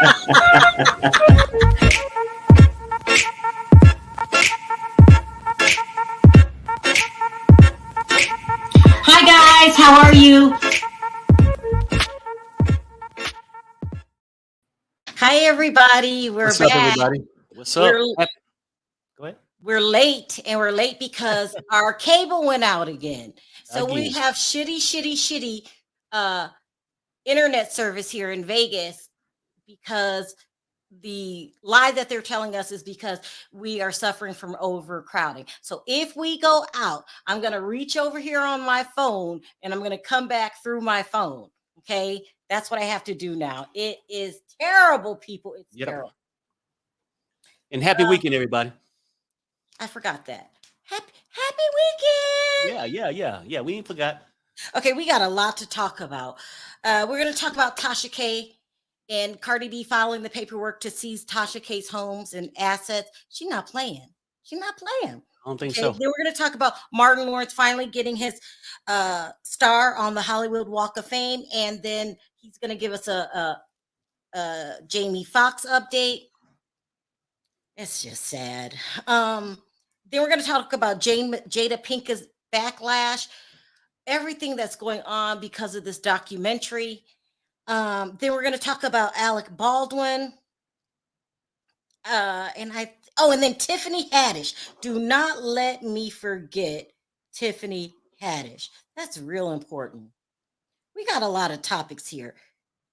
Hi guys, how are you? Hi everybody, we're What's up, back. everybody? What's up? We're Go ahead. we're late, and we're late because our cable went out again. So we Again. have shitty uh internet service here in Vegas because the lie that they're telling us is because we are suffering from overcrowding. So if we go out, I'm going to reach over here on my phone and I'm going to come back through my phone. Okay? That's what I have to do now. It is terrible, people. It's Yep. terrible. And happy weekend, everybody. I forgot that. Happy weekend. Yeah. We ain't forgot. Okay, we got a lot to talk about. We're going to talk about Tasha K and Cardi B filing the paperwork to seize Tasha K's homes and assets. She's not playing. I don't think so. Then we're going to talk about Martin Lawrence finally getting his star on the Hollywood Walk of Fame, and then he's going to give us a Jamie Foxx update. It's just sad. Then we're going to talk about Jada Pinkett's backlash, everything that's going on because of this documentary. Then we're going to talk about Alec Baldwin. And then Tiffany Haddish. Do not let me forget Tiffany Haddish. That's real important. We got a lot of topics here.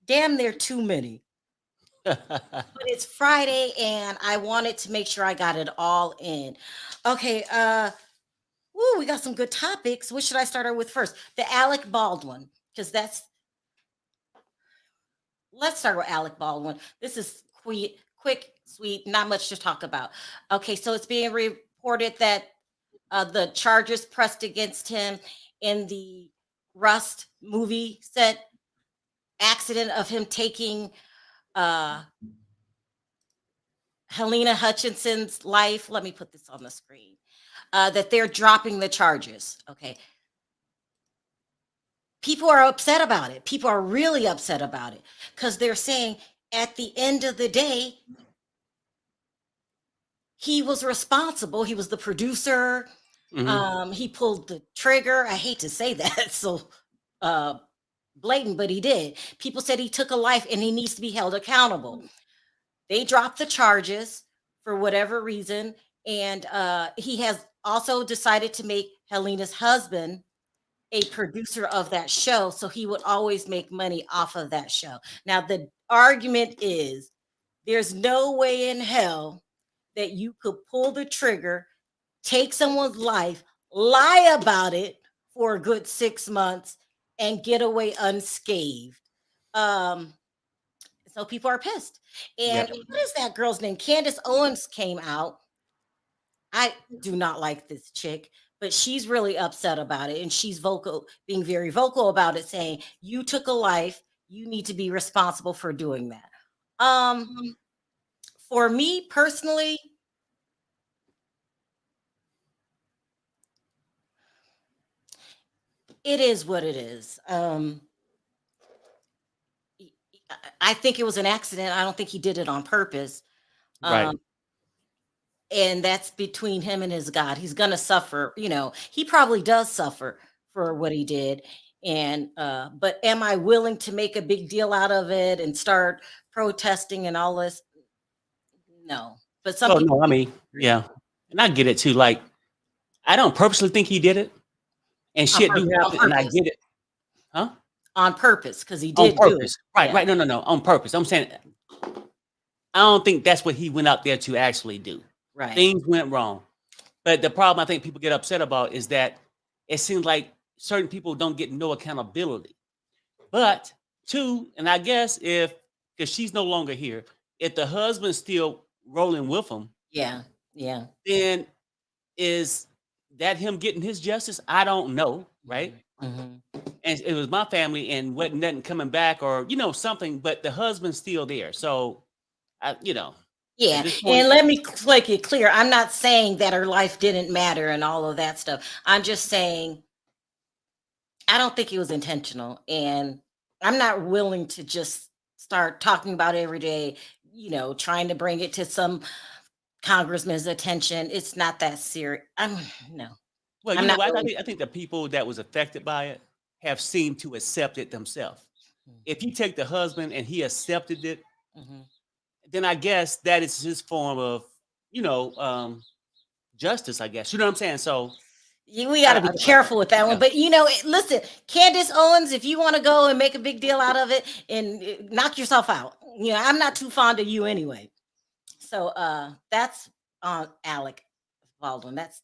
Damn, they're too many. But it's Friday, and I wanted to make sure I got it all in. Okay, we got some good topics. What should I start with first? The Alec Baldwin, because let's start with Alec Baldwin. This is quick, sweet, not much to talk about. Okay, so it's being reported that the charges pressed against him in the Rust movie set accident of him taking Helena Hutchinson's life. Let me put this on the screen. That they're dropping the charges. Okay. People are upset about it. People are really upset about it because they're saying at the end of the day, he was responsible. He was the producer. Mm-hmm. He pulled the trigger. I hate to say that so blatant, but he did. People said he took a life and he needs to be held accountable. They dropped the charges for whatever reason. And he has also decided to make Helena's husband a producer of that show, so he would always make money off of that show. Now, the argument is there's no way in hell that you could pull the trigger, take someone's life, lie about it for a good 6 months, and get away unscathed. So people are pissed. And what is that girl's name? Candace Owens came out. I do not like this chick, but she's really upset about it. And she's being very vocal about it, saying, you took a life, you need to be responsible for doing that. For me personally, it is what it is. I think it was an accident. I don't think he did it on purpose. Right. And that's between him and his God. He's going to suffer. He probably does suffer for what he did. And but am I willing to make a big deal out of it and start protesting and all this? No. But some people. No, I mean, yeah. And I get it too. Like, I don't purposely think he did it. And shit do happen, and I get it. Huh? On purpose, because he did on purpose. Do it. Right. No. On purpose. I'm saying I don't think that's what he went out there to actually do. Right. Things went wrong. But the problem I think people get upset about is that it seems like certain people don't get no accountability. But two, and I guess because she's no longer here, if the husband's still rolling with him, yeah, then is that him getting his justice? I don't know, right? Mm-hmm. And it was my family, and wasn't nothing coming back, or something. But the husband's still there, so Yeah, and let me make it clear. I'm not saying that her life didn't matter and all of that stuff. I'm just saying I don't think it was intentional, and I'm not willing to just start talking about it every day, trying to bring it to some congressman's attention. It's not that serious. No, Well, I'm you know not what? really. I think the people that was affected by it have seemed to accept it themselves. If you take the husband and he accepted it, Mhm. then I guess that is his form of, you know, justice, I guess. You know what I'm saying? So We got to be I careful with that one. yeah. But listen, Candace Owens, if you want to go and make a big deal out of it and knock yourself out, I'm not too fond of you anyway. So that's on Alec Baldwin. That's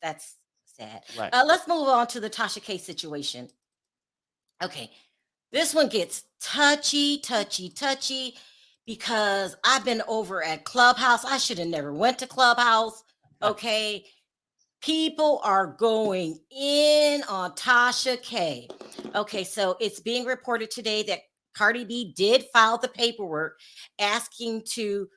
sad. Right. Let's move on to the Tasha K situation. Okay, this one gets touchy because I've been over at Clubhouse. I should have never went to Clubhouse. Okay, people are going in on Tasha K. Okay, so it's being reported today that Cardi B did file the paperwork asking to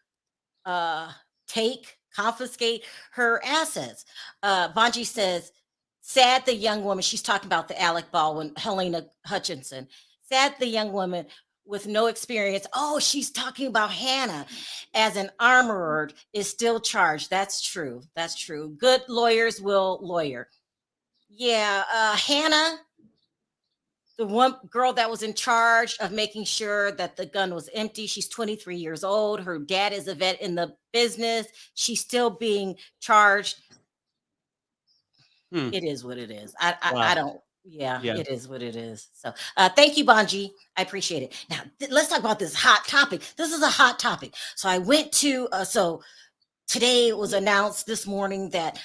confiscate her assets. Bonji says, sad the young woman, she's talking about the Alec Baldwin, Helena Hutchinson, sad the young woman with no experience. Oh, she's talking about Hannah as an armorer is still charged. That's true. That's true. Good lawyers will lawyer. Yeah, Hannah, the one girl that was in charge of making sure that the gun was empty. She's 23 years old. Her dad is a vet in the business. She's still being charged. Hmm. It is what it is. I Wow. don't. Yeah, Yeah. it is what it is. So, thank you, Bonji. I appreciate it. Now, let's talk about this hot topic. This is a hot topic. So, I went to. So today it was announced this morning that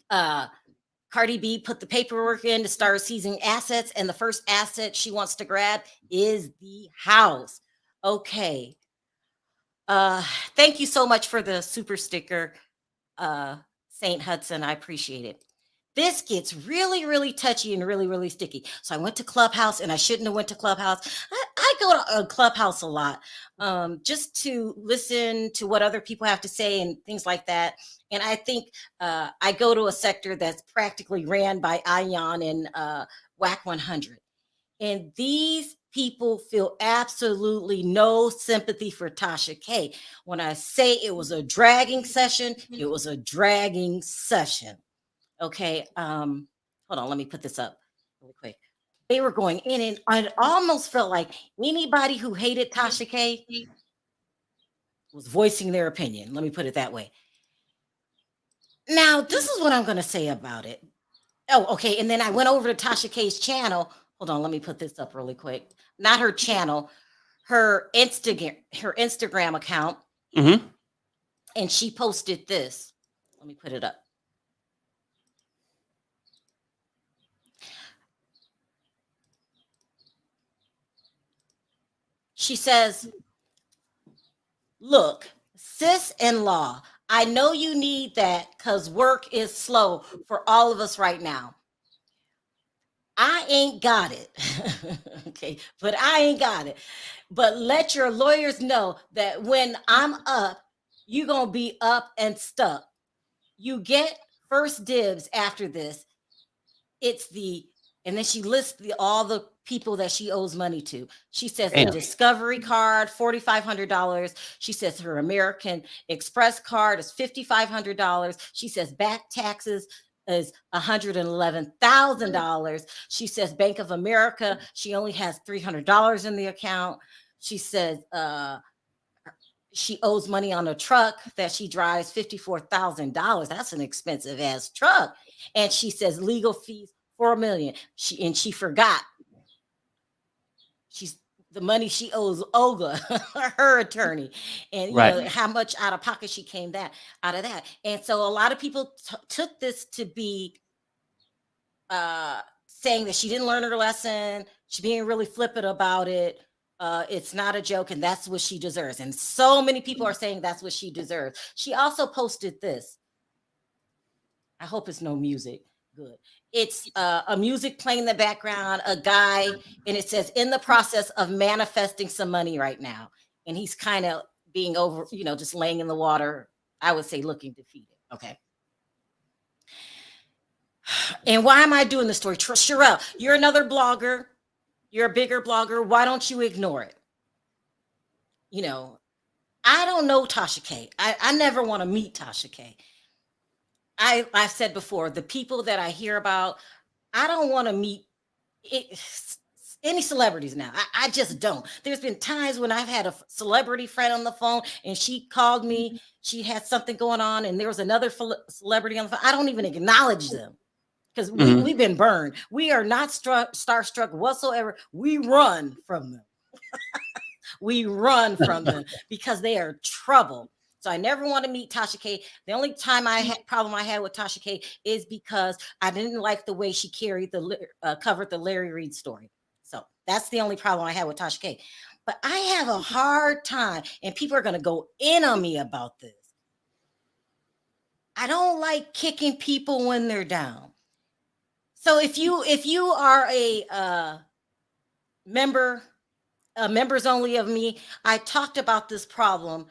uh, Cardi B put the paperwork in to start seizing assets, and the first asset she wants to grab is the house. Okay. Uh, Thank you so much for the super sticker, Saint Hudson. I appreciate it. This gets really, really touchy and really, really sticky. So I went to Clubhouse, and I shouldn't have went to Clubhouse. I go to Clubhouse a lot, just to listen to what other people have to say and things like that. And I think I go to a sector that's practically ran by Ion and WAC 100. And these people feel absolutely no sympathy for Tasha K. When I say it was a dragging session, it was a dragging session. Okay. Hold on, let me put this up really quick. They were going in, and I almost felt like anybody who hated Tasha K was voicing their opinion. Let me put it that way. Now, this is what I'm going to say about it. Oh, okay. And then I went over to Tasha K's channel. Hold on, let me put this up really quick. Not her channel, her Instagram account, Mm-hmm. and she posted this. Let me put it up. She says, look, sis-in-law, I know you need that because work is slow for all of us right now. I ain't got it. Okay, but I ain't got it. But let your lawyers know that when I'm up, you're going to be up and stuck. You get first dibs after this. And then she lists all the people that she owes money to. She says the Damn. Discovery card, $4,500. She says her American Express card is $5,500. She says back taxes is $111,000. She says Bank of America, she only has $300 in the account. She says she owes money on a truck that she drives, $54,000. That's an expensive ass truck. And she says legal fees, $4 million. She forgot. She's the money she owes Olga, her attorney, and Right. how much out of pocket she came out of that. And so a lot of people took this to be saying that she didn't learn her lesson. She's being really flippant about it. It's not a joke, and that's what she deserves. And so many people are saying that's what she deserves. She also posted this. I hope it's no music. Good. It's a music playing in the background, a guy, and it says in the process of manifesting some money right now. And he's kind of being over, just laying in the water. I would say looking defeated. Okay. And why am I doing this story? Sharrell, you're another blogger. You're a bigger blogger. Why don't you ignore it? you know, I don't know Tasha K. I never want to meet Tasha K. I've said before, the people that I hear about, I don't want to meet it, any celebrities now. I just don't. There's been times when I've had a celebrity friend on the phone and she called me. She had something going on, and there was another celebrity on the phone. I don't even acknowledge them because we've been burned. We are not starstruck whatsoever. We run from them. We run from them because they are trouble. So I never want to meet Tasha K. The only time problem I had with Tasha K is because I didn't like the way she carried covered the Larry Reid story. So that's the only problem I had with Tasha K. But I have a hard time, and people are going to go in on me about this. I don't like kicking people when they're down. So if you are a members only of me, I talked about this problem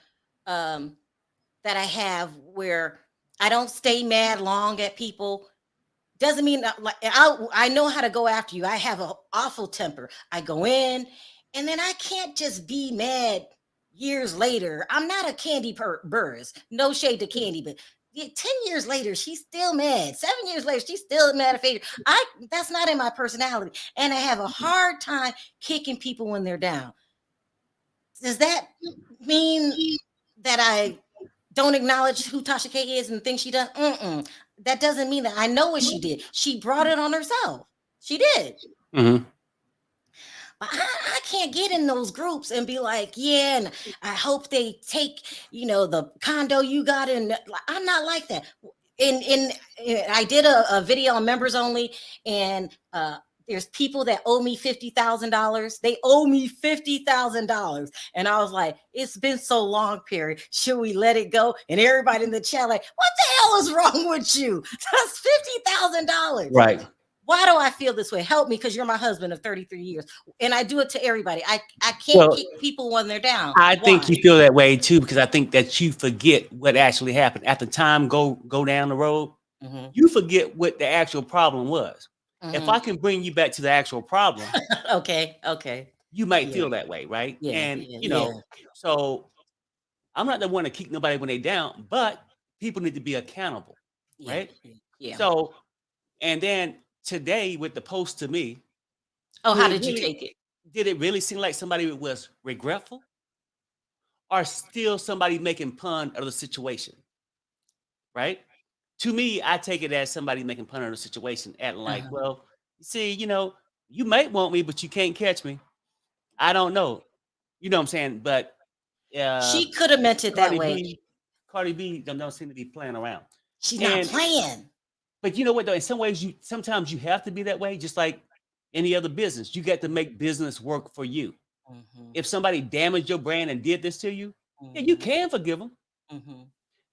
that I have where I don't stay mad long at people. Doesn't mean that, like, I know how to go after you. I have an awful temper. I go in, and then I can't just be mad years later. I'm not a Candy Burris. No shade to Candy, but 10 years later, she's still mad. 7 years later, she's still mad at Phaedra. That's not in my personality. And I have a hard time kicking people when they're down. Does that mean that I don't acknowledge who Tasha K is and think she does? That doesn't mean that. I know what she did. She brought it on herself. She did. Mm-hmm. But I can't get in those groups and be like, yeah, and I hope they take, the condo you got in. I'm not like that. I did a video on members only, and there's people that owe me $50,000. They owe me $50,000. And I was like, it's been so long, Perry. Should we let it go? And everybody in the chat like, what the hell is wrong with you? That's $50,000. Right. Why do I feel this way? Help me, because you're my husband of 33 years. And I do it to everybody. I can't kick people when they're down. I think you feel that way too, because I think that you forget what actually happened. At the time go down the road, you forget what the actual problem was. If I can bring you back to the actual problem, okay, you might feel that way, right? Yeah, and so I'm not the one to keep nobody when they down, but people need to be accountable, right? Yeah. So, and then today with the post to me, how did you take it? Did it really seem like somebody was regretful, or still somebody making fun of the situation? Right? To me, I take it as somebody making fun of the situation, at like, well, see, you might want me, but you can't catch me. I don't know. You know what I'm saying? But she could have meant it that way. Cardi B don't seem to be playing around. She's not playing. But you know what, though? In some ways, sometimes you have to be that way, just like any other business. You got to make business work for you. If somebody damaged your brand and did this to you, yeah, you can forgive them.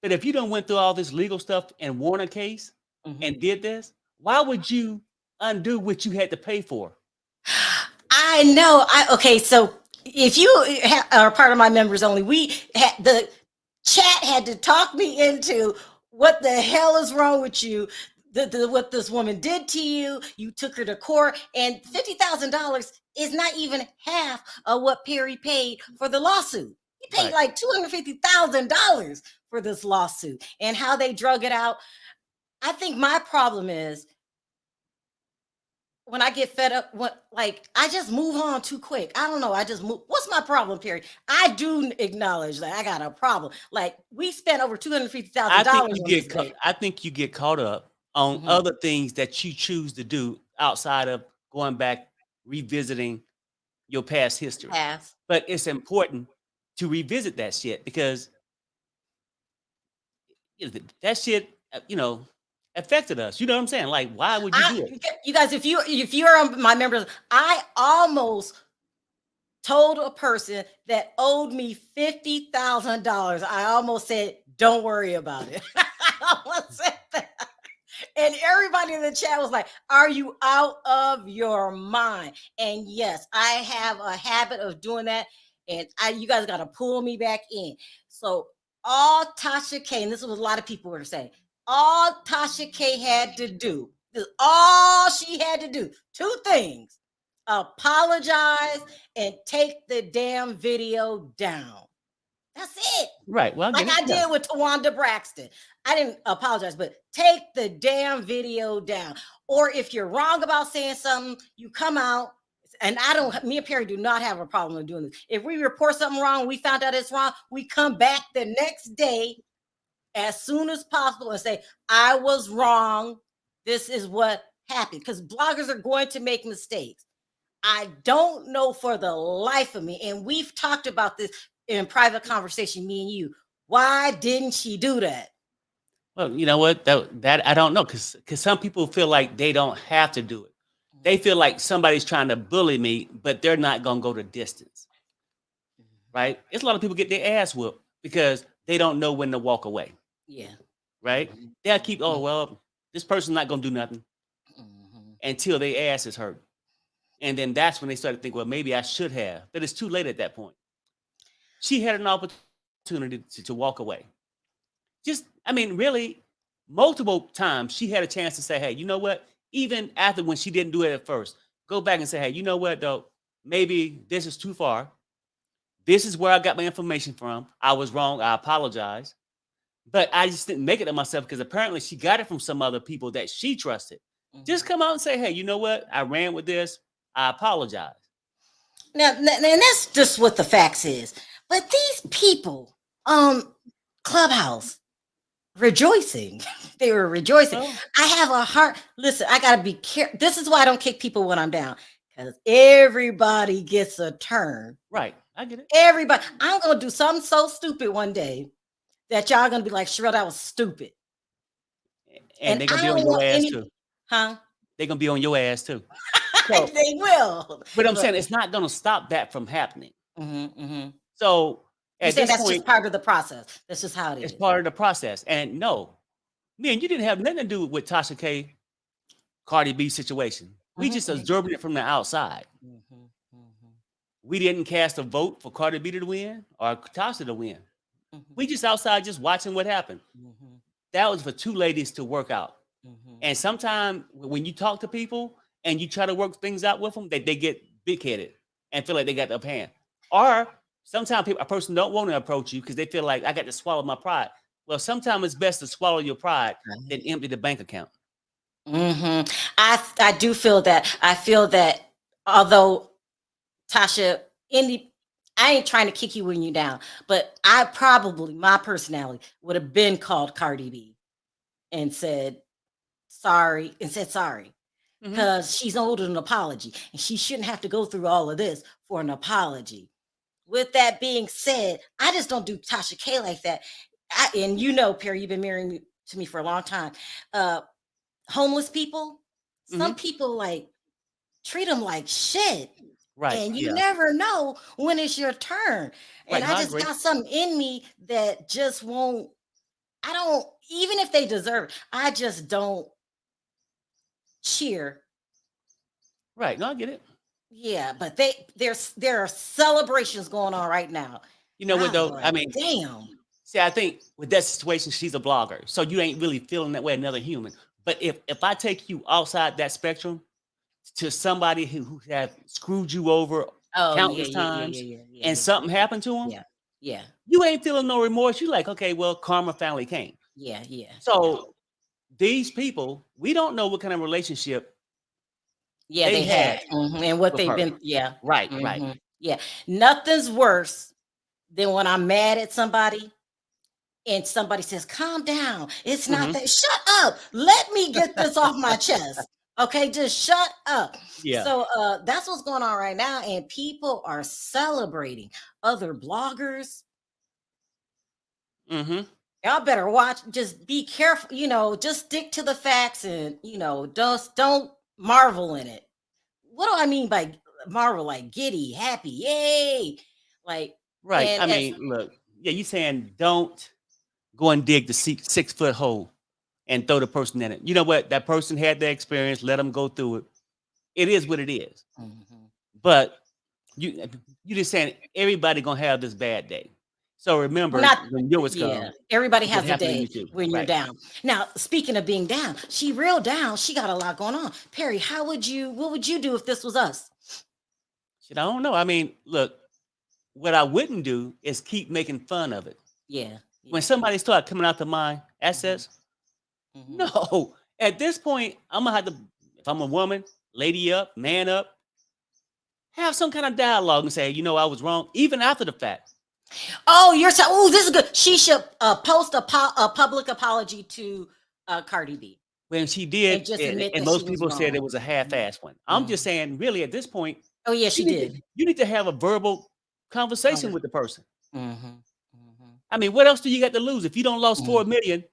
But if you don't went through all this legal stuff and won a case and did this, why would you undo what you had to pay for? I know. Okay, so if you are part of my members only, the chat had to talk me into what the hell is wrong with you. What this woman did to you, you took her to court, and $50,000 is not even half of what Perry paid for the lawsuit. He paid like $250,000 for this lawsuit, and how they drug it out. I think my problem is when I get fed up, I just move on too quick. I don't know. I just move. What's my problem, Perry? I do acknowledge that I got a problem. Like, we spent over $250,000. I think you get caught up on other things that you choose to do outside of going back, revisiting your past history. But it's important to revisit that shit, because that shit, affected us. You know what I'm saying? Like, why would you do it? You guys, if you're on my members, I almost told a person that owed me $50,000. I almost said, don't worry about it. I almost said that. And everybody in the chat was like, are you out of your mind? And yes, I have a habit of doing that. And you guys got to pull me back in. So all Tasha K, and this is what a lot of people were saying, all Tasha K had to do, all she had to do, two things. apologize and take the damn video down. That's it. Right. Well, Like I did with Tawanda Braxton. I didn't apologize, but take the damn video down. Or if you're wrong about saying something, you come out. And me and Perry do not have a problem with doing this. If we report something wrong, we found out it's wrong, we come back the next day as soon as possible and say, I was wrong. This is what happened. Because bloggers are going to make mistakes. I don't know for the life of me. And we've talked about this in private conversation, me and you. Why didn't she do that? Well, you know what? That I don't know, because some people feel like they don't have to do it. They feel like somebody's trying to bully me, but they're not gonna go the distance. Right? It's a lot of people get their ass whooped because they don't know when to walk away. Yeah. Right? They'll keep, oh well, this person's not gonna do nothing until their ass is hurt. And then that's when they start to think, well, maybe I should have. But it's too late at that point. She had an opportunity to walk away. Really, multiple times she had a chance to say, hey, you know what? Even after when she didn't do it at first, go back and say, hey, you know what, though? Maybe this is too far. This is where I got my information from. I was wrong. I apologize. But I just didn't make it to myself because apparently she got it from some other people that she trusted. Just come out and say, hey, you know what? I ran with this. I apologize. Now, and that's just what the facts is. But these people, Clubhouse, rejoicing. They were rejoicing. Oh. I have a heart. Listen, I got to be careful. This is why I don't kick people when I'm down. Because everybody gets a turn. Right. I get it. Everybody. I'm going to do something so stupid one day that y'all going to be like, Sharrell, that was stupid. And they're going to be on your ass too. Huh? They're going to be on your ass too. So, they will. But I'm saying it's not going to stop that from happening. So at this that's point, just part of the process. That's just how it is. It's part of the process. And no, man, you didn't have nothing to do with Tasha K, Cardi B situation. We just observing it from the outside. We didn't cast a vote for Cardi B to win or Tasha to win. We just outside just watching what happened. That was for two ladies to work out. And sometimes when you talk to people and you try to work things out with them, they get big-headed and feel like they got the upper hand. Or sometimes a person don't want to approach you because they feel like I got to swallow my pride. Well, sometimes it's best to swallow your pride than empty the bank account. I do feel that. I feel that although Tasha, I ain't trying to kick you when you're down, but I probably, my personality would have been called Cardi B and said sorry because she's owed an apology and she shouldn't have to go through all of this for an apology. With that being said, I just don't do Tasha K like that. And you know, Perry, you've been marrying to me for a long time. Homeless people, some people like treat them like shit. Right. And you never know when it's your turn. And I just got something in me that just won't, even if they deserve it, I just don't cheer. Right. No, I get it. Yeah, but there are celebrations going on right now. You know what though? Like, I mean, damn. See, I think with that situation, she's a blogger, so you ain't really feeling that way, another human. But if I take you outside that spectrum to somebody who have screwed you over countless times, and something happened to them, you ain't feeling no remorse. You like, okay, well, karma finally came. Yeah. So these people, we don't know what kind of relationship. Yeah, they had. And what they've been. Yeah. Right. Yeah. Nothing's worse than when I'm mad at somebody and somebody says, calm down. It's not that. Shut up. Let me get this off my chest. Okay. Just shut up. Yeah. So that's what's going on right now. And people are celebrating other bloggers. Y'all better watch. Just be careful. Just stick to the facts and, just don't marvel in it. What do I mean by marvel? Like giddy, happy, yay. Like, right. I mean, look, you saying don't go and dig the 6-foot hole and throw the person in it. You know what? That person had their experience. Let them go through it. It is what it is. But you just saying everybody gonna have this bad day. So remember, when yours comes, everybody has a day when you're down. Now, speaking of being down, she real down. She got a lot going on. Perry, what would you do if this was us? Shit, I don't know. I mean, look, what I wouldn't do is keep making fun of it. Yeah. When Yeah. somebody start coming out to my assets, Mhm. no. At this point, I'm gonna have to, if I'm a woman, lady up, man up, have some kind of dialogue and say, you know, I was wrong, even after the fact. Oh, you're so. Oh, this is good. She should post a public apology to Cardi B When she and did, just admit and that she most was people said it wrong. was a Mhm. half-ass one. I'm Mhm. just saying, really, at this point, Oh yeah, she did. you need to have a verbal conversation Congress. with the person. Mhm. Mhm. I mean, what else do you got to lose? If you don't lost Mhm. 4 million,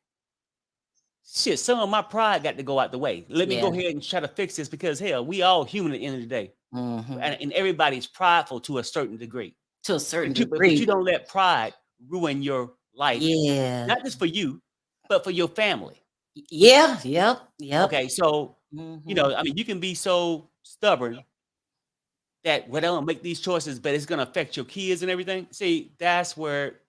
shit, some of my pride got to go out the way. Let me Yeah. go ahead and try to fix this because hell, we all human at the end of the day. Mhm. And everybody's prideful to a certain degree. To a certain But you degree. don't let pride ruin your life, Yeah. not just for you, but for your family. Yeah. Yep. Yep. Okay, so Mhm. I mean, you can be so stubborn that well, they don't make these choices, but it's gonna affect your kids and everything. See, that's where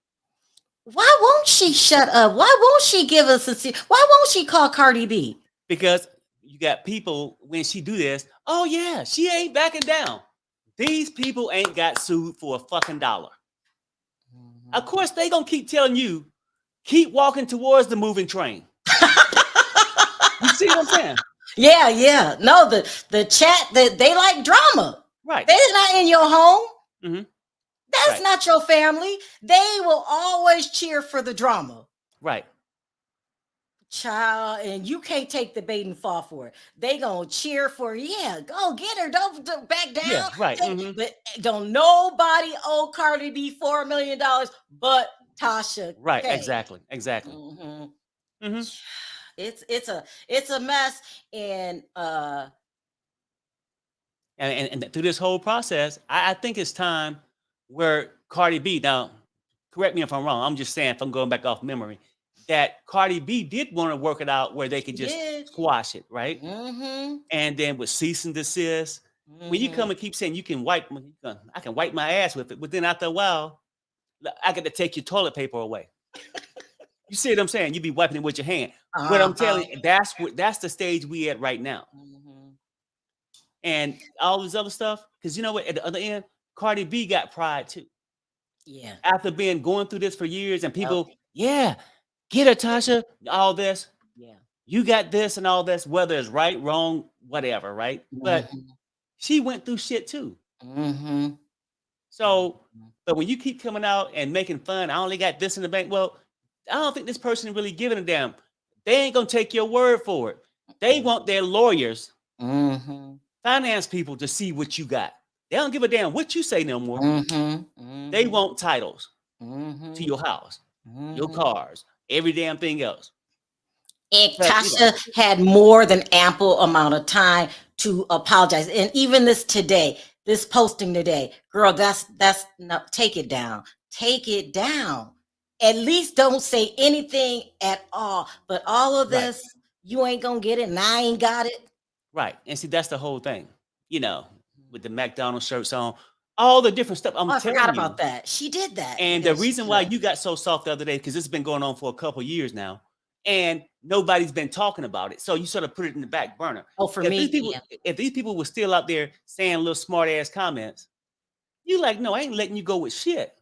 Why won't she shut up? Why won't she give us a? Why won't she call Cardi B? because you got people when she do this, oh yeah, she ain't backing down. These people ain't got sued for a fucking dollar. Of Mhm. course, they gonna keep telling you, keep walking towards the moving train. You see what I'm saying? Yeah, yeah. No, the chat that they like drama. Right. They're not in your home. Hmm. That's Right. not your family. They will always cheer for the drama. Right. Child, and you can't take the bait and fall for it. They gonna cheer for, yeah, go get her. Don't back Yeah. down. Right. Hmm. But don't nobody owe Cardi B $4 million but Tasha Right. K. Exactly. Exactly. Mhm. Hmm. It's a mess, and And through this whole process, I think it's time where Cardi B, now, correct me if I'm wrong, I'm just saying, if I'm going back off memory, that Cardi B did want to work it out where they could she just did. squash it, right? Mm-hmm. And then with cease and desist, when you Mm-hmm. come and keep saying you can wipe, I can wipe my ass with it, but then after a while, I got to take your toilet paper away. You see what I'm saying? You be wiping it with your hand. What I'm Uh-huh. telling you, that's the stage we at right now. Mm-hmm. And all this other stuff, because you know what, at the other end, Cardi B got pride too. Yeah. After being going through this for years, and Yep. people, yeah, get her, Tasha, all this, Yeah. you got this and all this, whether it's right, wrong, whatever, right? But Mm-hmm. she went through shit too. Mm-hmm. So, but when you keep coming out and making fun, I only got this in the bank. Well, I don't think this person really giving a damn. They ain't gonna take your word for it. They want their lawyers, Mm-hmm. finance people to see what you got. They don't give a damn what you say no more. Mm-hmm. They Mm-hmm. want titles to Mm-hmm. your house, your Mm-hmm. cars, every damn thing else. And But Tasha had more than ample amount of time to apologize. And even this posting today, girl, that's not, take it down. Take it down. At least don't say anything at all. But all of right, this, you ain't gonna get it, and I ain't got it. right. And see, that's the whole thing. With the McDonald's shirts on, all the different stuff. I'm Oh, I forgot telling you. about that. She did that. And the Yeah, she reason why did. you got so soft the other day, because it's been going on for a couple years now, and nobody's been talking about it. So you sort of put it in the back burner. Oh, for If me, these people, yeah. if these people were still out there saying little smart ass comments, you like, no, I ain't letting you go with shit.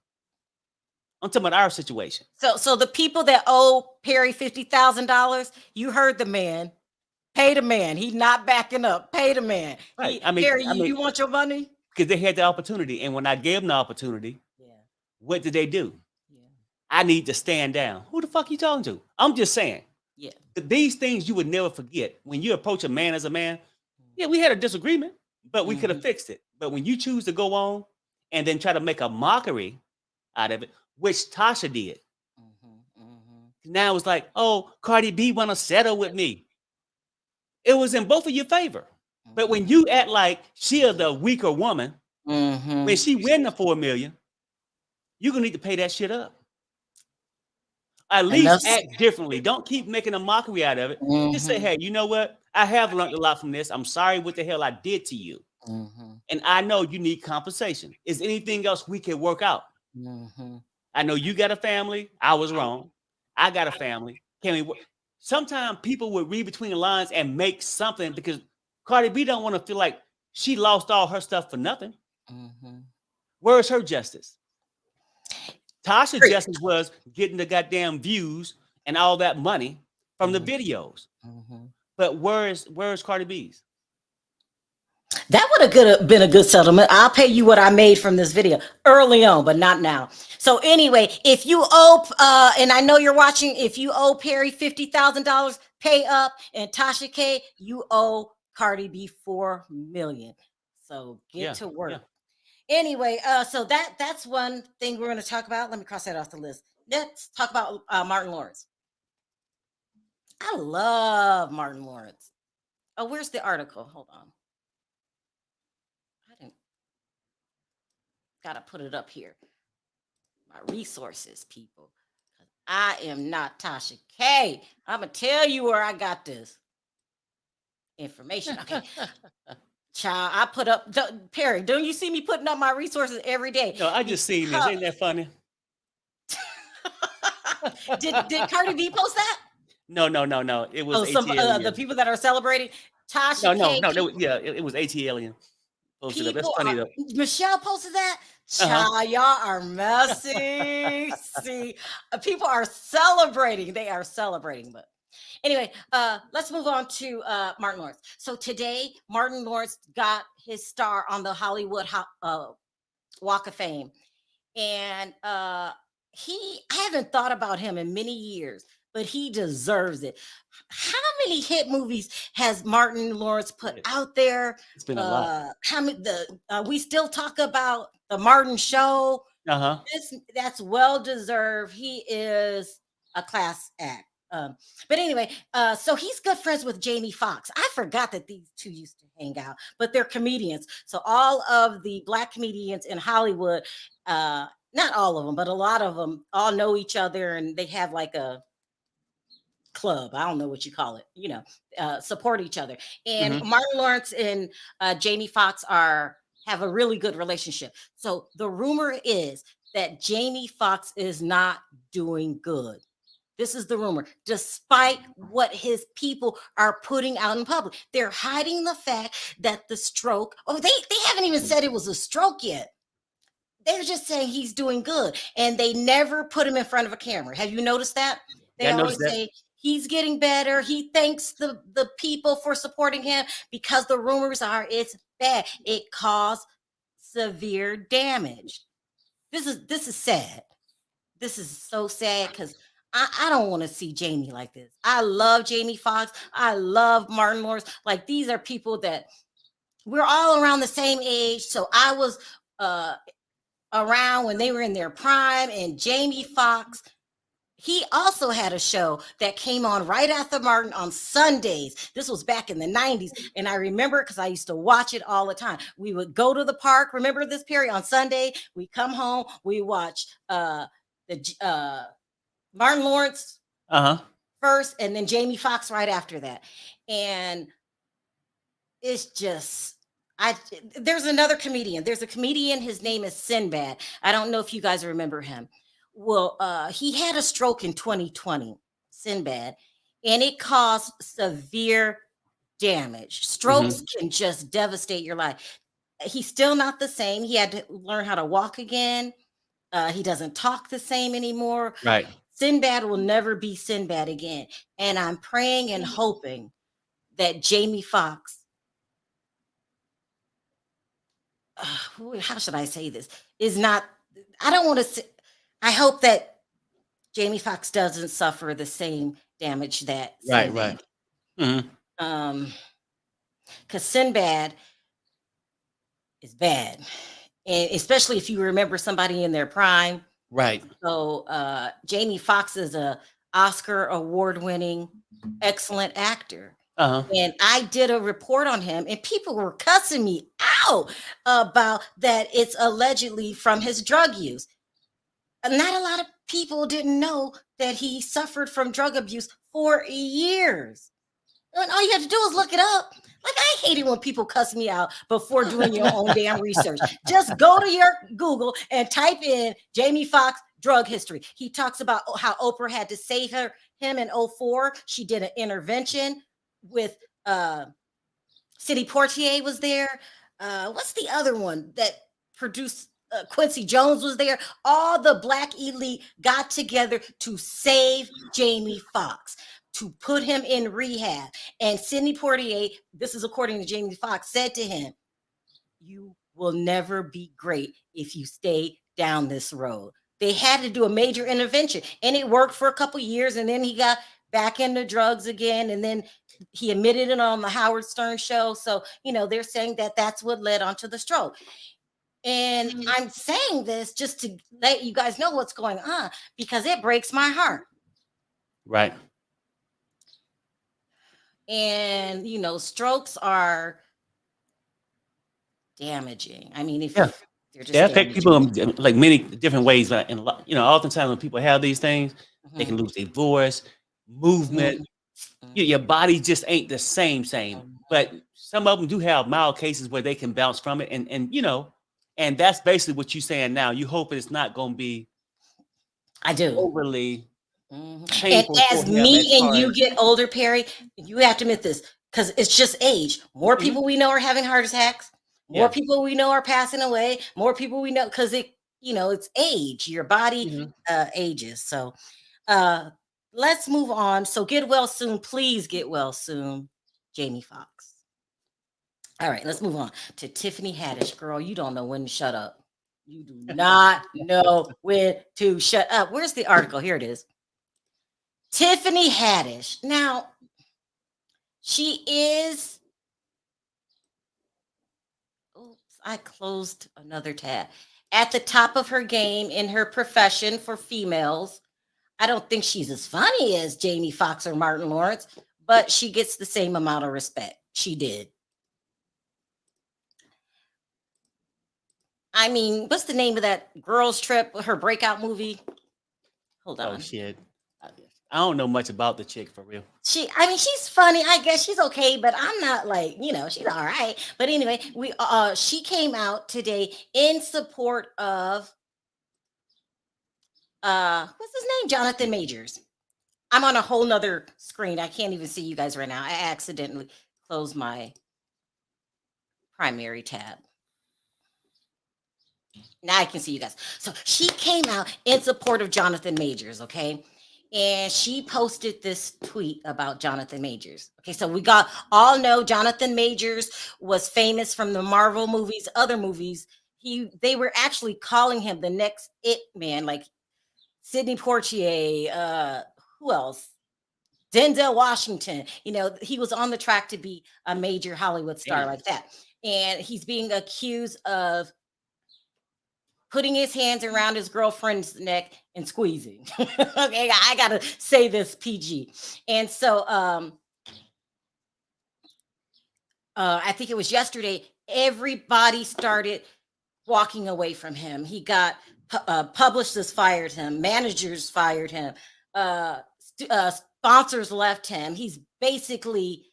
I'm talking about our situation. So the people that owe Perry $50,000, you heard the man. Pay the man. He's not backing up. Pay the man. Right. Perry, I mean, you want your money? because they had the opportunity. And when I gave them the opportunity, Yeah. what did they do? Yeah. I need to stand down. Who the fuck you talking to? I'm just saying. Yeah. These things you would never forget. When you approach a man as a man, yeah, we had a disagreement, but we could have fixed it. But when you choose to go on and then try to make a mockery out of it, which Tasha did, now it's like, oh, Cardi B want to settle with me. It was in both of your favor. But when you act like she is the weaker woman, when she win the 4 million, you're gonna need to pay that shit up. At Enough. least act differently. Don't keep making a mockery out of it. Just say, hey, you know what? I have learned a lot from this. I'm sorry what the hell I did to you. And I know you need compensation. Is anything else we can work out? I know you got a family. I was wrong. I got a family. Can we work? Sometimes people would read between the lines and make something because Cardi B don't want to feel like she lost all her stuff for nothing. Where's her justice? Tasha Great. justice was getting the goddamn views and all that money from the videos. But where's Cardi B's? That would have been a good settlement. I'll pay you what I made from this video early on, but not now. So anyway, if you owe, and I know you're watching, if you owe Perry $50,000, pay up, and Tasha K, you owe Cardi B $4 million. So get to work. Anyway, so that's one thing we're going to talk about. Let me cross that off the list. Let's talk about Martin Lawrence. I love Martin Lawrence. Oh, where's the article? Hold on. Gotta put it up here. My resources, people. I am not Tasha K. I'm gonna tell you where I got this information. Okay. Child, I put up Perry. Don't you see me putting up my resources every day? No, I just seen this. Ain't that funny? did Cardi B post that? No. It was the people that are celebrating Tasha. No. Yeah, it was ATLian. Posted up. That's funny though. Michelle posted that. Child, y'all are messy. See, people are celebrating. They are celebrating. But anyway, let's move on to Martin Lawrence. So today, Martin Lawrence got his star on the Hollywood Walk of Fame, and I haven't thought about him in many years, but he deserves it. How many hit movies has Martin Lawrence put out there? It's been a lot. How many? We still talk about the Martin Show. That's well deserved. He is a class act. But anyway, so he's good friends with Jamie Foxx. I forgot that these two used to hang out, but they're comedians. So all of the Black comedians in Hollywood, not all of them, but a lot of them all know each other, and they have like a club. I don't know what you call it, support each other. And Martin Lawrence and Jamie Foxx have a really good relationship. So the rumor is that Jamie Foxx is not doing good. This is the rumor, despite what his people are putting out in public. They're hiding the fact that the stroke, they haven't even said it was a stroke yet. They're just saying he's doing good. And they never put him in front of a camera. Have you noticed that? They always say he's getting better. He thanks the people for supporting him, because the rumors are it's bad. It caused severe damage. This is sad. This is so sad, because I don't want to see Jamie like this. I love Jamie Foxx. I love Martin Lawrence. Like, these are people that we're all around the same age. So I was around when they were in their prime. And Jamie Foxx, he also had a show that came on right after Martin on Sundays. This was back in the 90s. And I remember, because I used to watch it all the time. We would go to the park. Remember this, Perry? On Sunday, we come home, we watch Martin Lawrence first, and then Jamie Foxx right after that. And it's just, there's another comedian. There's a comedian, his name is Sinbad. I don't know if you guys remember him. Well, he had a stroke in 2020, Sinbad, and it caused severe damage. Strokes can just devastate your life. He's still not the same. He had to learn how to walk again. He doesn't talk the same anymore. Right. Sinbad will never be Sinbad again. And I'm praying and hoping that Jamie Foxx, how should I say this, is not, I don't want to say, I hope that Jamie Foxx doesn't suffer the same damage that Sinbad. Because Sinbad is bad. And especially if you remember somebody in their prime. Right. So Jamie Foxx is a Oscar award-winning excellent actor. And I did a report on him, and people were cussing me out about that it's allegedly from his drug use. Not a lot of people didn't know that he suffered from drug abuse for years. And all you have to do is look it up. Like, I hate it when people cuss me out before doing your own damn research. Just go to your Google and type in Jamie Foxx drug history. He talks about how Oprah had to save him in 2004. She did an intervention with Sidney Poitier was there. What's the other one that produced Quincy Jones was there. All the black elite got together to save Jamie Foxx, to put him in rehab. And Sidney Poitier, this is according to Jamie Foxx, said to him, "You will never be great if you stay down this road." They had to do a major intervention, and it worked for a couple years, and then he got back into drugs again, and then he admitted it on the Howard Stern show. So, they're saying that that's what led onto the stroke. And I'm saying this just to let you guys know what's going on, because it breaks my heart. Right. And, strokes are damaging. I mean, if Yeah. they're just They affect damaging. people in like many different ways. And oftentimes when people have these things, they can lose their voice, movement. Your body just ain't the same. But some of them do have mild cases where they can bounce from it, and that's basically what you're saying now. You hope it's not going to be I do. overly And painful as for him me as and far you as- get older, Perry, you have to admit this, because it's just age. More people we know are having heart attacks. More Yeah. people we know are passing away. More people we know, because it's age. Your body ages. So let's move on. So get well soon. Please get well soon, Jamie Foxx. All right, let's move on to Tiffany Haddish. Girl, you don't know when to shut up. You do not know when to shut up. Where's the article? Here it is. Tiffany Haddish. Now, she is. Oops, I closed another tab. At the top of her game in her profession for females. I don't think she's as funny as Jamie Foxx or Martin Lawrence, but she gets the same amount of respect. She did. I mean, what's the name of that Girls Trip, her breakout movie? Hold on. Oh shit. I don't know much about the chick for real. She's funny. I guess she's okay, but I'm not like, she's all right. But anyway, she came out today in support of what's his name? Jonathan Majors. I'm on a whole nother screen. I can't even see you guys right now. I accidentally closed my primary tab. Now I can see you guys. So she came out in support of Jonathan Majors, okay? And she posted this tweet about Jonathan Majors. Okay, so we all know Jonathan Majors was famous from the Marvel movies, other movies. They were actually calling him the next It Man, like Sidney Poitier, who else? Denzel Washington. He was on the track to be a major Hollywood star like that. And he's being accused of putting his hands around his girlfriend's neck and squeezing. Okay, I gotta say this PG. And so I think it was yesterday, everybody started walking away from him. He got publishers fired him, managers fired him, sponsors left him. He's basically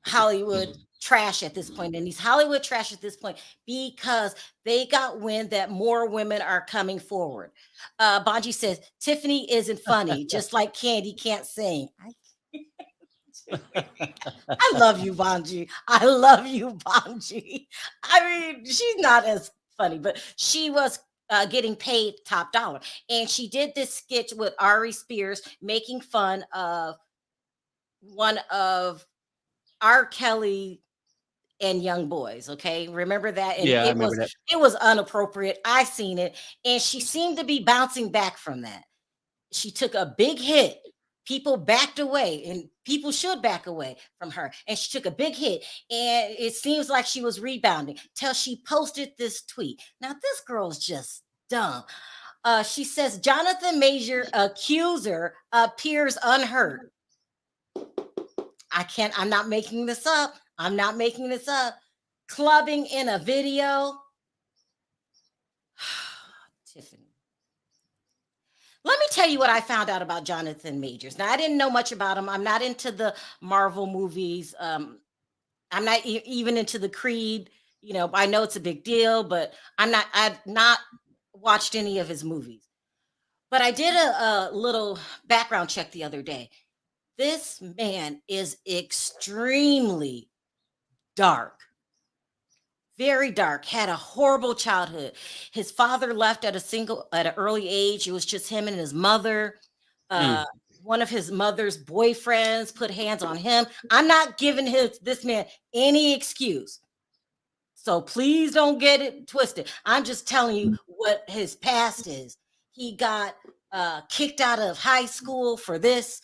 Hollywood trash at this point, and he's Hollywood trash at this point because they got wind that more women are coming forward. Bonji says Tiffany isn't funny, just like Candy can't sing. I love you, Bonji. I love you, Bonji. I mean, she's not as funny, but she was getting paid top dollar, and she did this sketch with Ari Spears, making fun of one of R. Kelly and Young Boys. Okay, remember that? And I remember that. It was inappropriate. I seen it, and she seemed to be bouncing back from that. She took a big hit. People backed away, and people should back away from her. And she took a big hit, and it seems like she was rebounding till she posted this tweet. Now, this girl's just dumb. She says Jonathan Major accuser appears unhurt. I'm not making this up. I'm not making this up. Clubbing in a video. Tiffany. Let me tell you what I found out about Jonathan Majors. Now, I didn't know much about him. I'm not into the Marvel movies. I'm not even into the Creed. I know it's a big deal, but I've not watched any of his movies. But I did a little background check the other day. This man is extremely dark, very dark, had a horrible childhood. His father left at an early age. It was just him and his mother. Mm. Uh, one of his mother's boyfriends put hands on him. I'm not giving this man any excuse. So please don't get it twisted. I'm just telling you what his past is. He got kicked out of high school for this.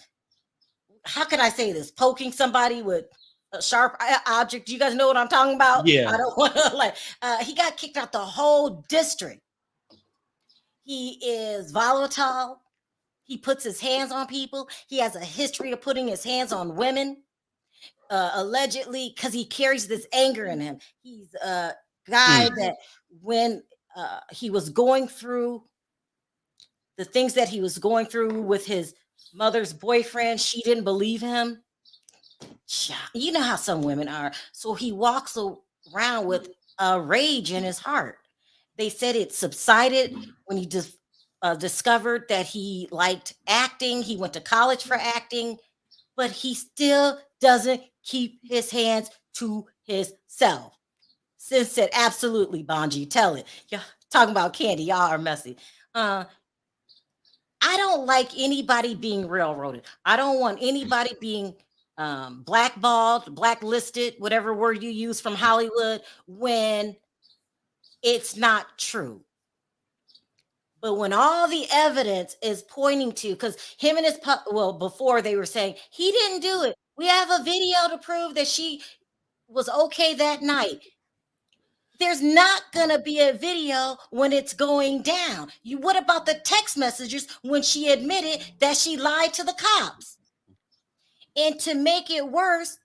How can I say this? Poking somebody with a sharp object. You guys know what I'm talking about? Yeah. I don't want to he got kicked out the whole district. He is volatile. He puts his hands on people. He has a history of putting his hands on women, allegedly, because he carries this anger in him. He's a guy that when he was going through the things that he was going through with his mother's boyfriend, she didn't believe him. You know how some women are. So he walks around with a rage in his heart. They said it subsided when he just discovered that he liked acting. He went to college for acting, but he still doesn't keep his hands to himself. Sis said, absolutely, Bonji, tell it. Y'all talking about candy, y'all are messy. I don't like anybody being railroaded. I don't want anybody being blackballed, blacklisted, whatever word you use from Hollywood, when it's not true. But when all the evidence is pointing to, because him and before they were saying he didn't do it. We have a video to prove that she was okay that night. There's not gonna be a video when it's going down. What about the text messages when she admitted that she lied to the cops? And to make it worse,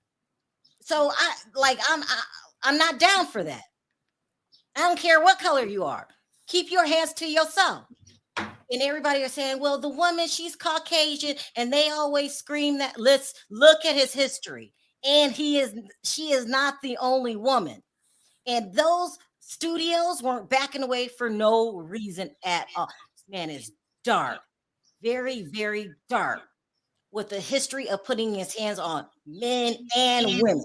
so I'm not down for that. I don't care what color you are. Keep your hands to yourself. And everybody are saying, well, the woman, she's Caucasian, and they always scream that. Let's look at his history. And she is not the only woman. And those studios weren't backing away for no reason at all. This man is dark, very, very dark, with a history of putting his hands on men and women.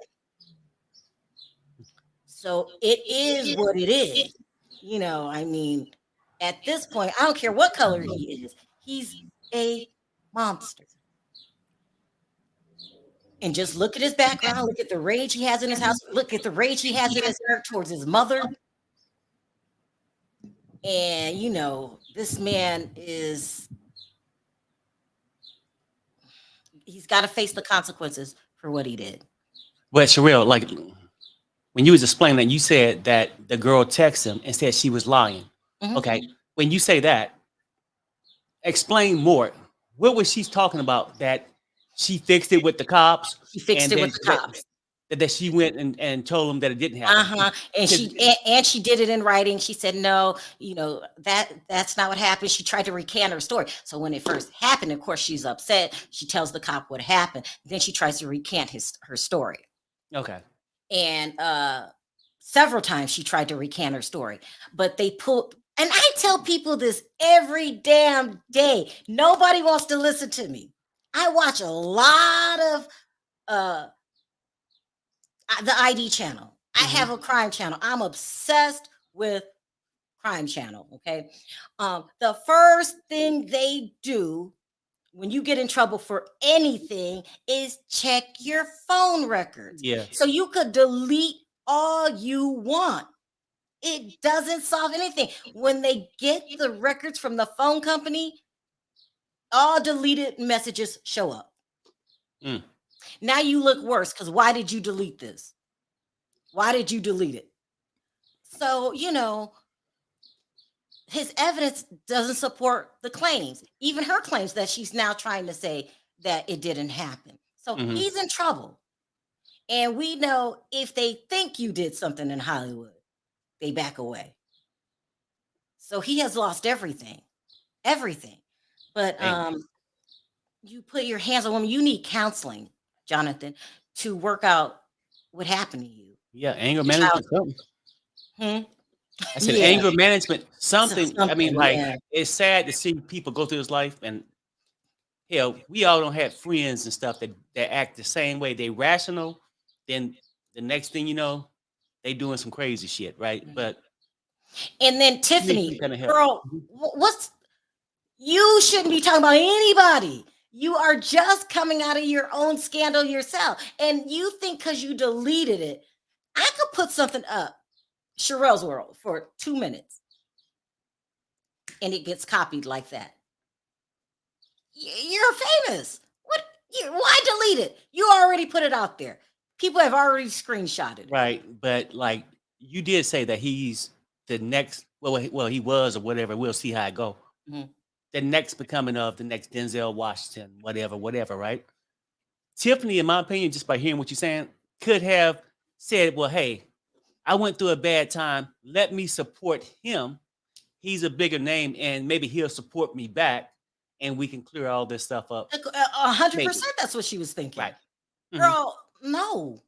So it is what it is. You know, I mean, at this point, I don't care what color he is. He's a monster. And just look at his background. Look at the rage he has in his house. Look at the rage he has in his heart towards his mother. And, you know, this man he's got to face the consequences for what he did. But Sharrell, like when you was explaining that, you said that the girl texted him and said she was lying. Mhm. Okay. When you say that, explain more. What was she talking about? That she fixed it with the cops? She fixed it then with the cops. that she went and told them that it didn't happen. And she did it in writing. She said, no, you know, that's not what happened. She tried to recant her story. So when it first happened, of course, she's upset. She tells the cop what happened. Then she tries to recant her story. Okay. And several times she tried to recant her story, but they pulled. And I tell people this every damn day. Nobody wants to listen to me. I watch a lot of the ID channel. I have a crime channel. I'm obsessed with crime channel. Okay. The first thing they do when you get in trouble for anything is check your phone records. Yeah. So you could delete all you want. It doesn't solve anything. When they get the records from the phone company, all deleted messages show up. Now you look worse because why did you delete this? Why did you delete it? So, you know, his evidence doesn't support the claims, even her claims that she's now trying to say that it didn't happen. So he's in trouble. And we know if they think you did something in Hollywood, they back away. So he has lost everything. But you put your hands on women, you need counseling, Jonathan, to work out what happened to you. Yeah, anger management. I said anger management, something. I mean, like, it's sad to see people go through this life, and hell, we all don't have friends and stuff that act the same way. They rational, then the next thing you know, they doing some crazy shit, right? But And then she needs some Tiffany, kind of help. girl, what's you shouldn't be talking about anybody. You are just coming out of your own scandal yourself. And you think because you deleted it, I could put something up, Sharrell's World, for 2 minutes. And it gets copied like that. You're famous. Why delete it? You already put it out there. People have already screenshotted it. Right. But like you did say that he's the next, well, he was or whatever. We'll see how it go. Mhm. The next becoming of the next Denzel Washington, whatever, right? Tiffany, in my opinion, just by hearing what you're saying, could have said, well, hey, I went through a bad time. Let me support him. He's a bigger name, and maybe he'll support me back, and we can clear all this stuff up. 100%. That's what she was thinking. Right. Mhm. Girl, no.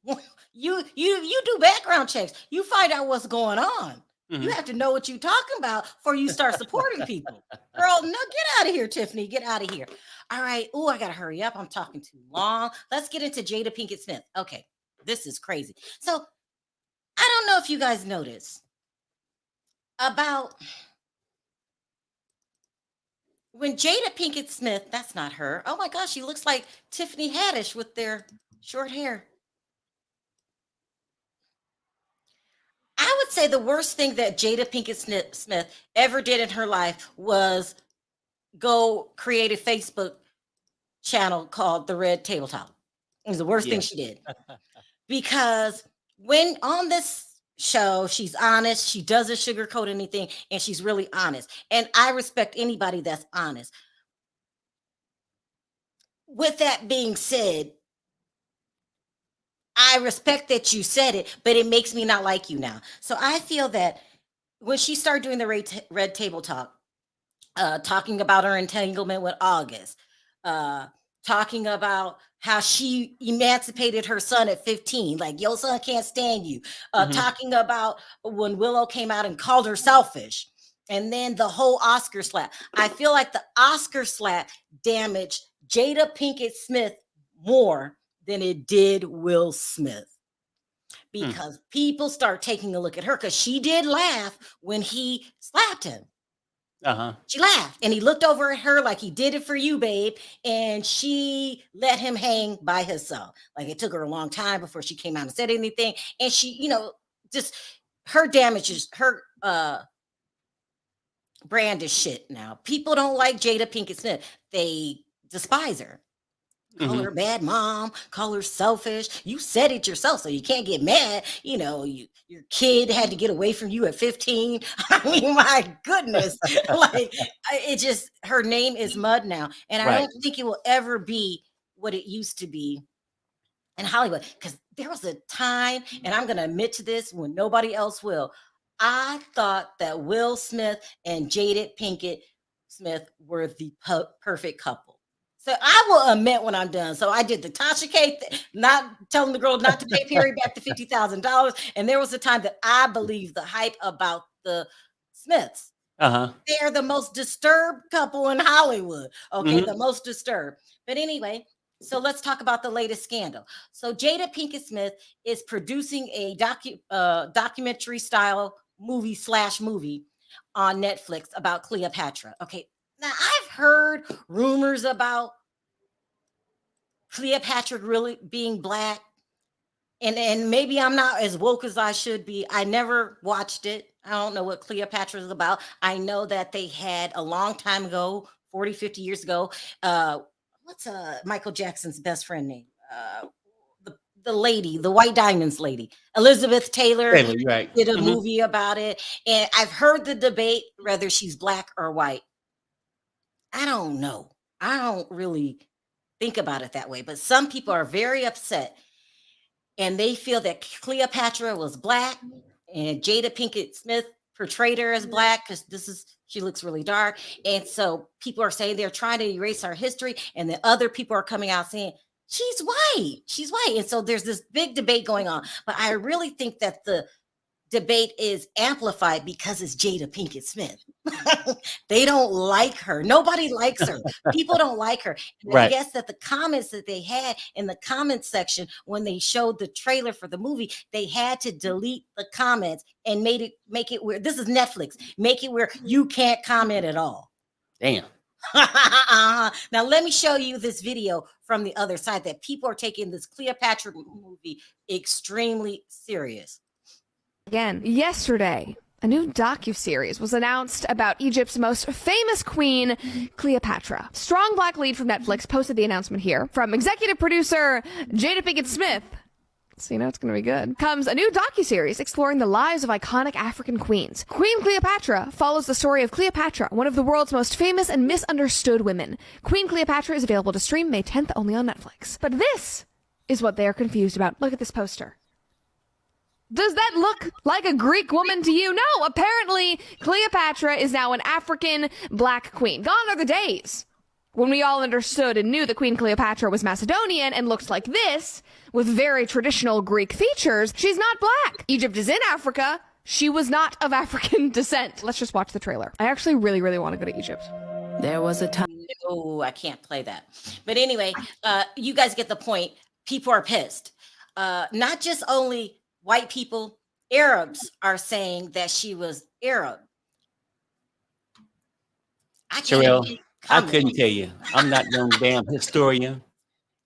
You do background checks. You find out what's going on. You Mhm. have to know what you're talking about before you start supporting people. Girl, no, get out of here, Tiffany. Get out of here. All right. Oh, I gotta hurry up. I'm talking too long. Let's get into Jada Pinkett Smith. Okay, this is crazy. So I don't know if you guys noticed about when Jada Pinkett Smith, that's not her. Oh my gosh, she looks like Tiffany Haddish with their short hair. I would say the worst thing that Jada Pinkett Smith ever did in her life was go create a Facebook channel called The Red Tabletop. It was the worst thing Yeah. she did. Because when on this show, she's honest, she doesn't sugarcoat anything, and she's really honest. And I respect anybody that's honest. With that being said, I respect that you said it, but it makes me not like you now. So I feel that when she started doing the Red Table Talk, talking about her entanglement with August, talking about how she emancipated her son at 15, like your son can't stand you, Mhm. talking about when Willow came out and called her selfish, and then the whole Oscar slap. I feel like the Oscar slap damaged Jada Pinkett Smith more than it did Will Smith. Because people start taking a look at her because she did laugh when he slapped him. Uh-huh. She laughed and he looked over at her like he did it for you, babe. And she let him hang by himself. Like it took her a long time before she came out and said anything. And she, just her damages, her brand is shit now. People don't like Jada Pinkett Smith. They despise her. Call her a bad mom, call her selfish. You said it yourself, so you can't get mad. Your kid had to get away from you at 15. I mean, my goodness. Her name is mud now. And I Right. don't think it will ever be what it used to be in Hollywood. Because there was a time, and I'm going to admit to this when nobody else will. I thought that Will Smith and Jada Pinkett Smith were the perfect couple. So I will admit when I'm done. So I did the Tasha K, not telling the girl not to pay Perry back the $50,000. And there was a time that I believed the hype about the Smiths. Uh-huh. They are the most disturbed couple in Hollywood. Okay, the most disturbed. But anyway, so let's talk about the latest scandal. So Jada Pinkett Smith is producing a documentary style movie on Netflix about Cleopatra. Okay, now I've heard rumors about Cleopatra really being black. And maybe I'm not as woke as I should be. I never watched it. I don't know what Cleopatra is about. I know that they had a long time ago, 40, 50 years ago. What's Michael Jackson's best friend name? The lady, the White Diamonds lady, Elizabeth Taylor, Taylor, you're right. did a movie about it. And I've heard the debate whether she's black or white. I don't know. I don't really think about it that way. But some people are very upset and they feel that Cleopatra was black and Jada Pinkett Smith portrayed her as black because she looks really dark. And so people are saying they're trying to erase our history, and the other people are coming out saying she's white. And so there's this big debate going on. But I really think that the debate is amplified because it's Jada Pinkett Smith. They don't like her. Nobody likes her. People don't like her. And I Right. guess that the comments that they had in the comments section when they showed the trailer for the movie, they had to delete the comments and make it where this is Netflix. Make it where you can't comment at all. Damn. Now let me show you this video from the other side that people are taking this Cleopatra movie extremely serious. Again, yesterday, a new docuseries was announced about Egypt's most famous queen, Cleopatra. Strong black lead from Netflix posted the announcement here. From executive producer Jada Pinkett Smith, so you know it's going to be good, comes a new docuseries exploring the lives of iconic African queens. Queen Cleopatra follows the story of Cleopatra, one of the world's most famous and misunderstood women. Queen Cleopatra is available to stream May 10th only on Netflix. But this is what they're confused about. Look at this poster. Does that look like a Greek woman to you? No, apparently Cleopatra is now an African black queen. Gone are the days when we all understood and knew that Queen Cleopatra was Macedonian and looked like this, with very traditional Greek features. She's not black. Egypt is in Africa. She was not of African descent. Let's just watch the trailer. I actually really, really want to go to Egypt. There was a time. Oh, I can't play that. But anyway, you guys get the point. People are pissed. Not just only white people, Arabs are saying that she was Arab. Sharrell, I couldn't tell you. I'm not no damn historian.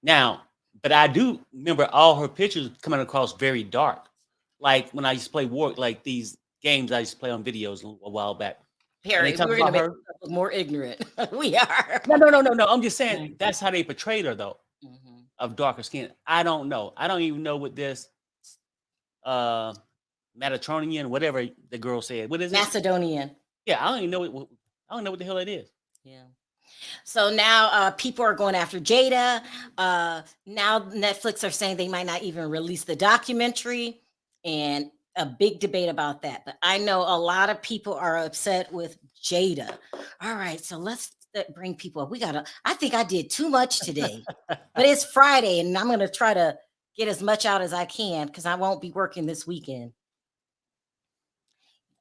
Now, but I do remember all her pictures coming across very dark. Like when I used to play war, like these games I used to play on videos a while back. Perry, we're going to make her more ignorant. We are. No. I'm just saying that's how they portrayed her, though, of darker skin. I don't know. I don't even know what this Mediterranean, whatever the girl said. What is it? Macedonian. Yeah, I don't even know. I don't know what the hell it is. Yeah. So now people are going after Jada. Now Netflix are saying they might not even release the documentary, and a big debate about that. But I know a lot of people are upset with Jada. All right, so let's bring people up. I think I did too much today, but it's Friday, and I'm going to try to get as much out as I can because I won't be working this weekend.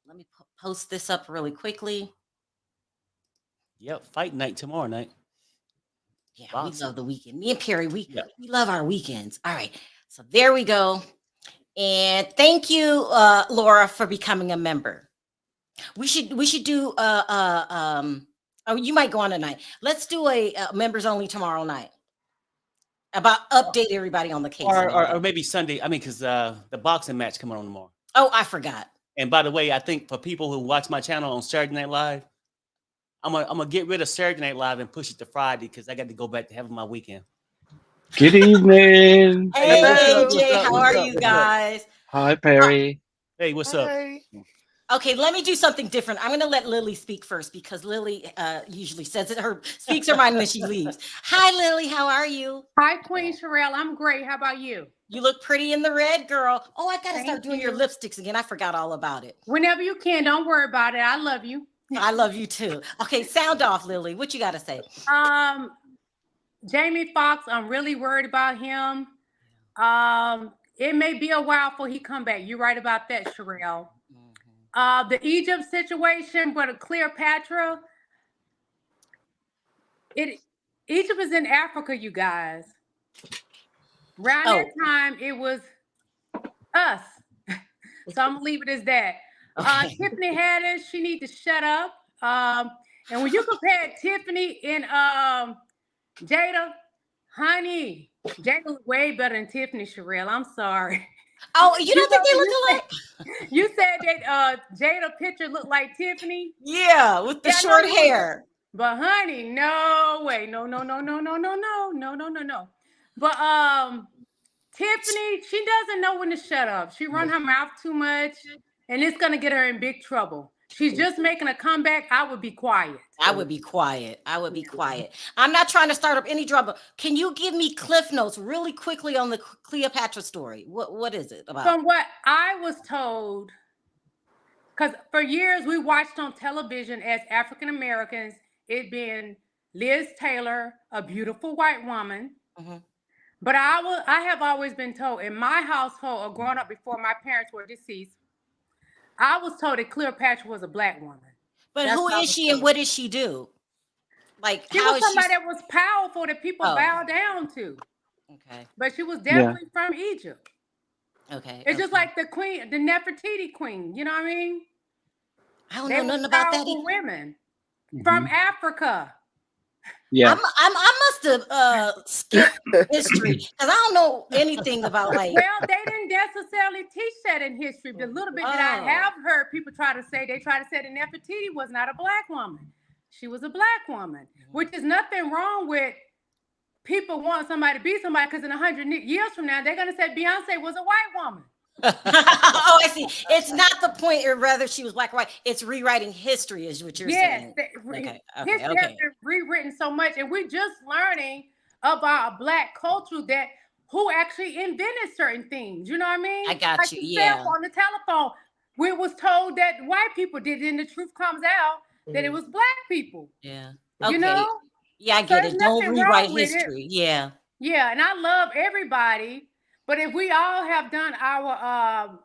Let me post this up really quickly. Yep, fight night tomorrow night. Yeah, Foxx. We love the weekend. Me and Perry, we love our weekends. All right, so there we go. And thank you, Laura, for becoming a member. We should do oh, you might go on tonight. Let's do a members only tomorrow night. About update everybody on the case. Or maybe Sunday. I mean, because the boxing match coming on tomorrow. Oh, I forgot. And by the way, I think for people who watch my channel on Saturday Night Live, I'm gonna get rid of Saturday Night Live and push it to Friday because I got to go back to having my weekend. Good evening. Hey, AJ, how are you guys? Hi, Perry. Hey, what's up? Okay, let me do something different. I'm going to let Lily speak first because Lily usually speaks her mind when she leaves. Hi, Lily. How are you? Hi, Queen Sharrell. I'm great. How about you? You look pretty in the red, girl. Oh, I got to start doing your lipsticks again. I forgot all about it. Whenever you can. Don't worry about it. I love you. I love you too. Okay, sound off, Lily. What you got to say? Jamie Foxx, I'm really worried about him. It may be a while before he come back. You're right about that, Sharrell. The Egypt situation, but Cleopatra, Egypt is in Africa, you guys. Around that time, it was us. So I'm gonna leave it as that. Okay. Tiffany Haddish, she needs to shut up. And when you compare Tiffany and Jada, honey, Jada was way better than Tiffany, Sharrell. I'm sorry. Oh, you don't think they look alike? You said that Jada picture looked like Tiffany? Yeah, with the short hair. But honey, no way. No. But Tiffany, she doesn't know when to shut up. She run her mouth too much, and it's gonna get her in big trouble. She's just making a comeback. I would be quiet. I would be quiet. I'm not trying to start up any drama. Can you give me cliff notes really quickly on the Cleopatra story? What is it about? From what I was told, because for years we watched on television as African Americans, it being Liz Taylor, a beautiful white woman. But I have always been told in my household, or growing up before my parents were deceased, I was told that Cleopatra was a black woman. But That's who what I is was she and told. what did she do? Like, She how was is she? somebody that was powerful that people Oh. bow down to. Okay. But she was definitely from Egypt. Okay. It's just like the queen, the Nefertiti queen. You know what I mean? I don't They know were nothing about that. powerful women from Africa. Yeah. I must have skipped history because I don't know anything about like. Well, they didn't necessarily teach that in history. The little bit that I have heard people try to say that Nefertiti was not a black woman. She was a black woman, which is nothing wrong with people want somebody to be somebody, because in 100 years from now, they're going to say Beyonce was a white woman. Oh, I see. It's not the point, or rather, she was black or white. It's rewriting history, is what you're saying. Yes, Okay. history has been rewritten so much, and we're just learning about a black culture that who actually invented certain things. You know what I mean? I got like you. The Yeah. cell phone, the telephone. We was told that white people did it, and the truth comes out that it was black people. Yeah. Okay. You know? Yeah, I get So it. there's Don't nothing rewrite wrong with history. it. Yeah. Yeah, and I love everybody, but if we all have done our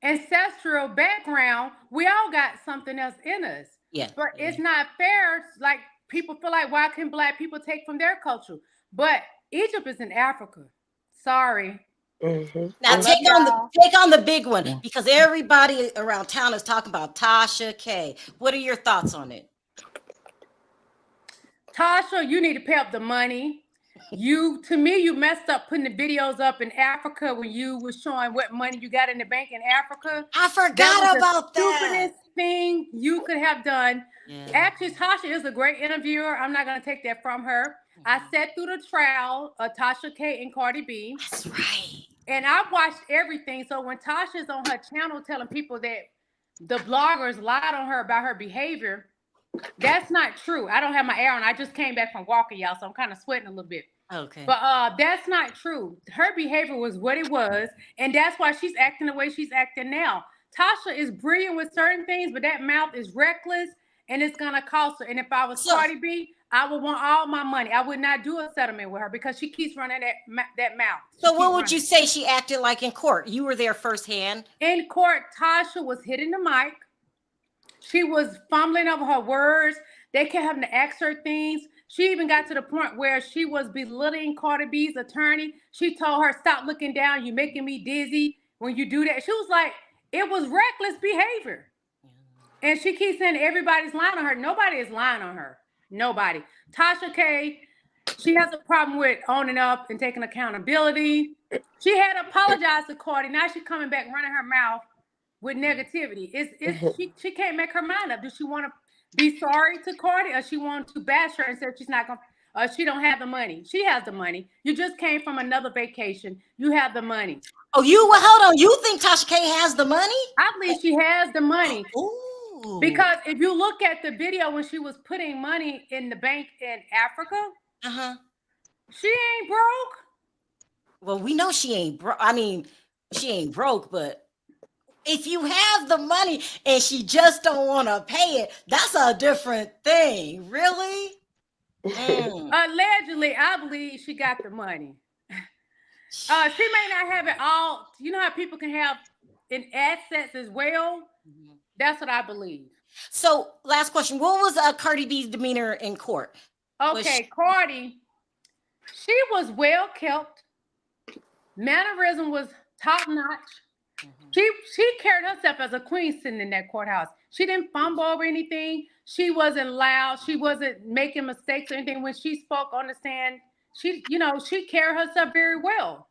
ancestral background, we all got something else in us. Yeah. But it's not fair. Like, people feel like, why can black people take from their culture? But Egypt is in Africa. Sorry. Now take on the big one, because everybody around town is talking about Tasha K. What are your thoughts on it? Tasha, you need to pay up the money. To me, you messed up putting the videos up in Africa when you was showing what money you got in the bank in Africa. I forgot about that. Stupidest thing you could have done. Yeah. Actually, Tasha is a great interviewer. I'm not going to take that from her. I sat through the trial of Tasha K and Cardi B. That's right. And I watched everything. So when Tasha's on her channel telling people that the bloggers lied on her about her behavior, that's not true. I don't have my air on. I just came back from walking, y'all, so I'm kind of sweating a little bit. Okay. But that's not true. Her behavior was what it was, and that's why she's acting the way she's acting now. Tasha is brilliant with certain things, but that mouth is reckless, and it's gonna cost her. And if I was Cardi B, I would want all my money. I would not do a settlement with her because she keeps running that mouth. So what would you say she acted like in court? You were there firsthand. In court, Tasha was hitting the mic. She was fumbling over her words. They kept having to ask her things. She even got to the point where she was belittling Cardi B's attorney. She told her, "Stop looking down. You're making me dizzy when you do that." She was like, it was reckless behavior. And she keeps saying everybody's lying on her. Nobody is lying on her. Nobody. Tasha K, she has a problem with owning up and taking accountability. She had apologized to Cardi. Now she's coming back running her mouth with negativity. She can't make her mind up. Does she want to be sorry to Cardi, or she want to bash her and say she's not gonna, she don't have the money? She has the money. You just came from another vacation. You have the money. Oh, hold on. You think Tasha K has the money? I believe she has the money. Ooh. Because if you look at the video when she was putting money in the bank in Africa, she ain't broke. Well, we know she ain't broke. I mean, she ain't broke, but if you have the money and she just don't want to pay it, that's a different thing. Really? Allegedly, I believe she got the money. She may not have it all. You know how people can have in assets as well? That's what I believe. So, last question. What was Cardi B's demeanor in court? Okay, Cardi, she was well kept. Mannerism was top notch. She carried herself as a queen sitting in that courthouse. She didn't fumble over anything. She wasn't loud. She wasn't making mistakes or anything. When she spoke on the stand, she carried herself very well.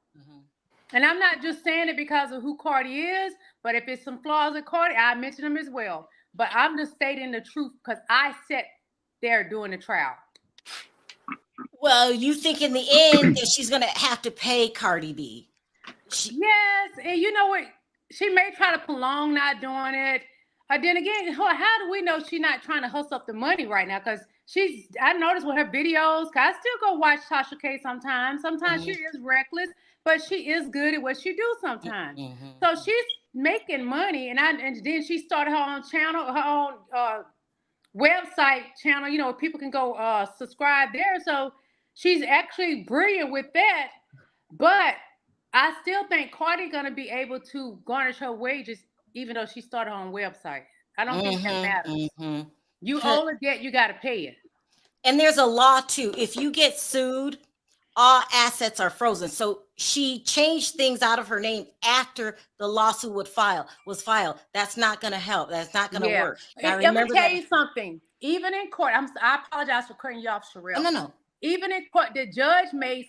And I'm not just saying it because of who Cardi is, but if it's some flaws with Cardi, I mention them as well. But I'm just stating the truth because I sat there doing the trial. Well, you think in the end that she's gonna have to pay Cardi B? Yes, and you know what? She may try to prolong not doing it. Then again, how do we know she's not trying to hustle up the money right now? Because I noticed with her videos, I still go watch Tasha K sometimes. Sometimes she is reckless, but she is good at what she do sometimes. So she's making money, and then she started her own channel, her own website channel, where people can go subscribe there. So she's actually brilliant with that. But I still think Cardi gonna be able to garnish her wages even though she started on a website. I don't think that matters. Mhm. You owe a debt, you got to pay it. And there's a law too. If you get sued, all assets are frozen. So she changed things out of her name after the lawsuit was filed. That's not going to help. That's not going to work. Now, Let me remember tell that. you something. Even in court, I apologize for cutting you off, Sharrell. No. Even in court, the judge made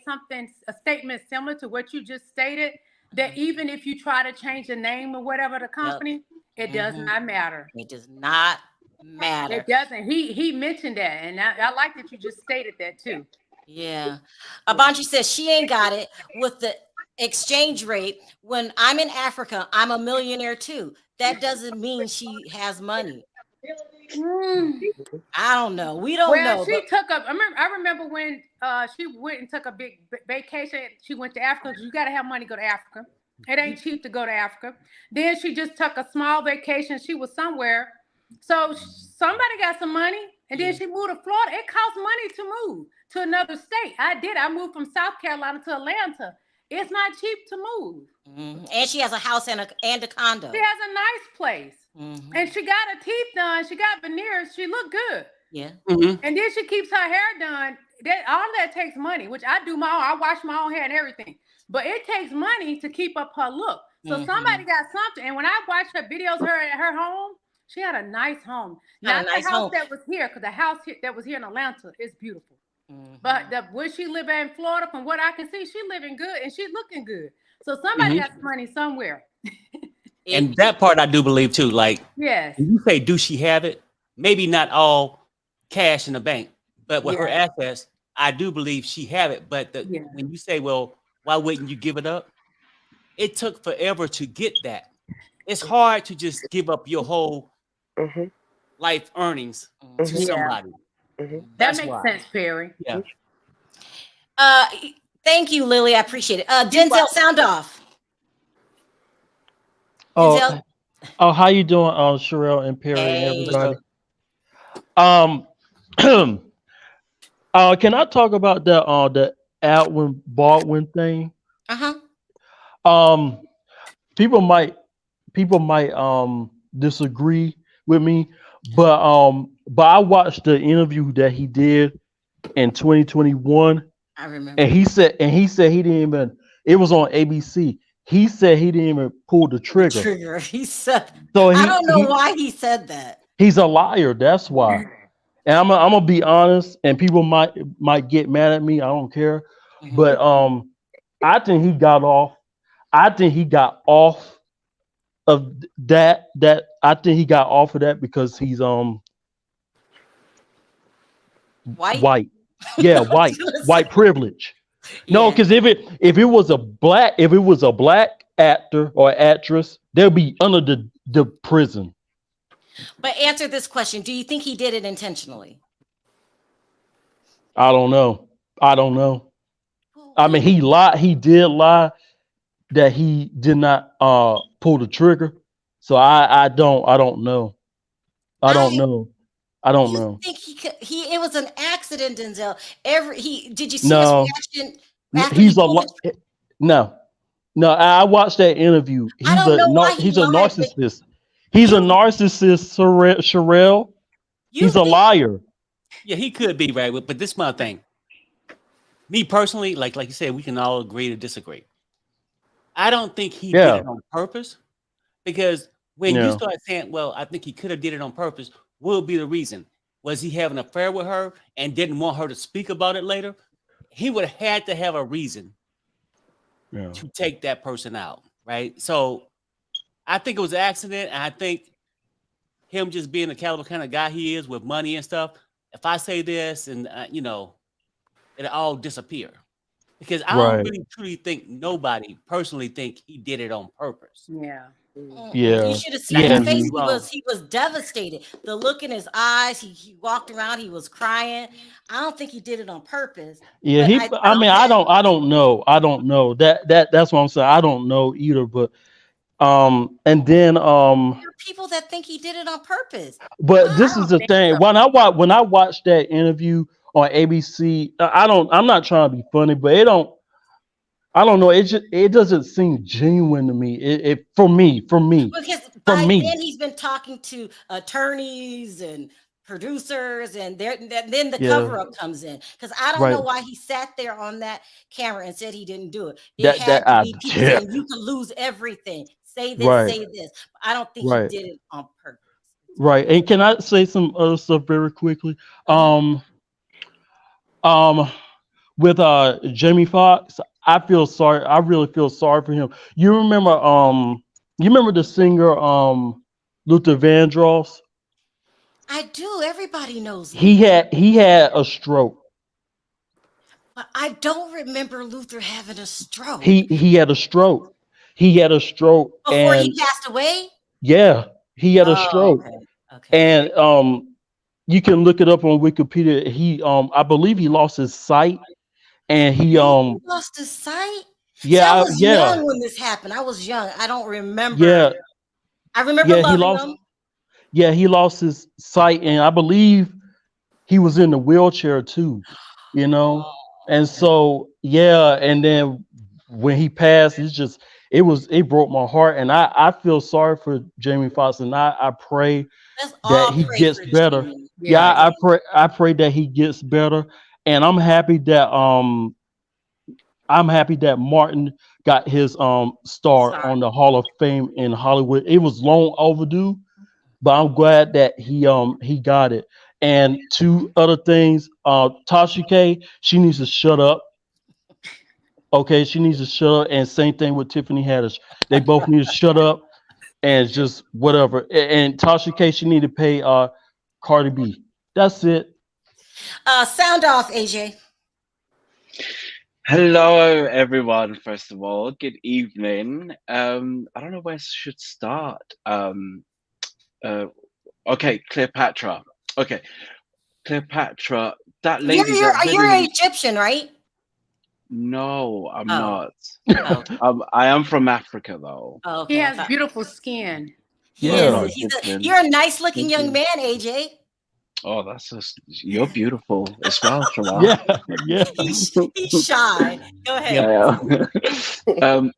a statement similar to what you just stated, that even if you try to change the name or whatever the company, it does not matter. It does not matter. It doesn't. He mentioned that, and I like that you just stated that too. Yeah. Abanji says she ain't got it with the exchange rate. When I'm in Africa, I'm a millionaire too. That doesn't mean she has money. I don't know. We don't know. She took up. I remember when she went and took a big vacation. She went to Africa. You got to have money to go to Africa. It ain't cheap to go to Africa. Then she just took a small vacation. She was somewhere. So somebody got some money, and then she moved to Florida. It costs money to move to another state. I did. I moved from South Carolina to Atlanta. It's not cheap to move. And she has a house and a condo. She has a nice place. And she got her teeth done. She got veneers. She looked good. Yeah. And then she keeps her hair done. All that takes money, which I do my own. I wash my own hair and everything. But it takes money to keep up her look. So somebody got something. And when I watched her videos, her at her home, she had a nice home. Not the house that was here, because the house that was here in Atlanta is beautiful. But where she live in Florida, from what I can see, she living good and she looking good. So somebody got money somewhere. And that part I do believe too. Like, yes, when you say, do she have it? Maybe not all cash in the bank, but with her assets, I do believe she have it. But when you say, well, why wouldn't you give it up? It took forever to get that. It's hard to just give up your whole life earnings to somebody. That makes sense, Perry. Yeah. Thank you, Lily. I appreciate it. Denzel, sound off. Oh, how you doing, Sharrell and Perry and everybody? Can I talk about the Alec Baldwin thing? People might disagree with me, but I watched the interview that he did in 2021. I remember. And he said he didn't even. It was on ABC. He said he didn't even pull the trigger. He said. So I don't know why he said that. He's a liar. That's why. And I'm gonna be honest. And people might get mad at me. I don't care. But I think he got off. I think he got off of that. I think he got off of that because he's white. Yeah, white privilege. No, because if it was a black actor or actress, they'll be under the prison. But answer this question: do you think he did it intentionally? I don't know. I mean, he lied. He did lie that he did not pull the trigger. So I don't know. I don't know. You think it was an accident, Denzel? Did you see his reaction? No. I watched that interview. He's a narcissist. He's a narcissist, Sharrell. He's a liar. Yeah, he could be, right? But this is my thing. Me personally, like you said, we can all agree to disagree. I don't think he did it on purpose, because when you start saying, well, I think he could have did it on purpose, what would be the reason? Was he having an affair with her and didn't want her to speak about it later? He would have had to have a reason to take that person out, right? So I think it was an accident. And I think him just being the caliber kind of guy he is with money and stuff, if I say this and, it'll all disappear. Because I don't really truly think nobody personally think he did it on purpose. Yeah. You should have seen his face. He was devastated. The look in his eyes. He walked around. He was crying. I don't think he did it on purpose. Yeah, I don't know. That's what I'm saying. I don't know either. But and then there are people that think he did it on purpose. But this is the thing. When I watched that interview on ABC, I'm not trying to be funny, but I don't know. It doesn't seem genuine to me. It for me. Because For by me. then he's been talking to attorneys and producers, and then the Yeah. cover up comes in. Because I don't know Right. why he sat there on that camera and said he didn't do it. It That had to be people yeah. saying you can lose everything. Say this, Right. say this. I don't think he Right. did it on purpose. Right. And can I say some other stuff very quickly? Mhm. Um with Jamie Foxx, I feel sorry. I really feel sorry for him. You remember the singer Luther Vandross? I do. Everybody knows He Luther. had a stroke. But I don't remember Luther having a stroke He had a stroke. He had a stroke before he and passed away. yeah, he had a Oh, stroke. okay. Okay. And you can look it up on Wikipedia. He I believe he lost his sight and he Really? He lost his sight? See, I was yeah, young when this happened. I was young. I don't remember. yeah, I remember yeah, loving him. he lost his sight and I believe he was in the wheelchair too, you know. And Oh, so yeah, and then when he passed, it broke my heart and I feel sorry for Jamie Foxx and I pray let's that all he pray gets for better. Jamie. Yeah, Yes. I pray that he gets better. And I'm happy that Martin got his star Sorry. on the Hall of Fame in Hollywood. It was long overdue, but I'm glad that he got it. And two other things, Tasha K, she needs to shut up. Okay, she needs to shut up. And same thing with Tiffany Haddish. They both need to shut up and just whatever. And Tasha K, she need to pay Cardi B. That's it. Sound off, AJ. Hello, everyone. First of all, good evening. I don't know where I should start. Okay, Cleopatra. Okay, Cleopatra. That lady that You're really. Egyptian, right? No, I'm Oh, not. oh, I am from Africa, though. oh, He okay. I has thought beautiful skin. he No, I'm is. Yeah. not Egyptian. You're a nice looking Thank young you. man, AJ. Oh, you're beautiful as well, Sharrell. Yeah. Yeah. He's shy. Go ahead.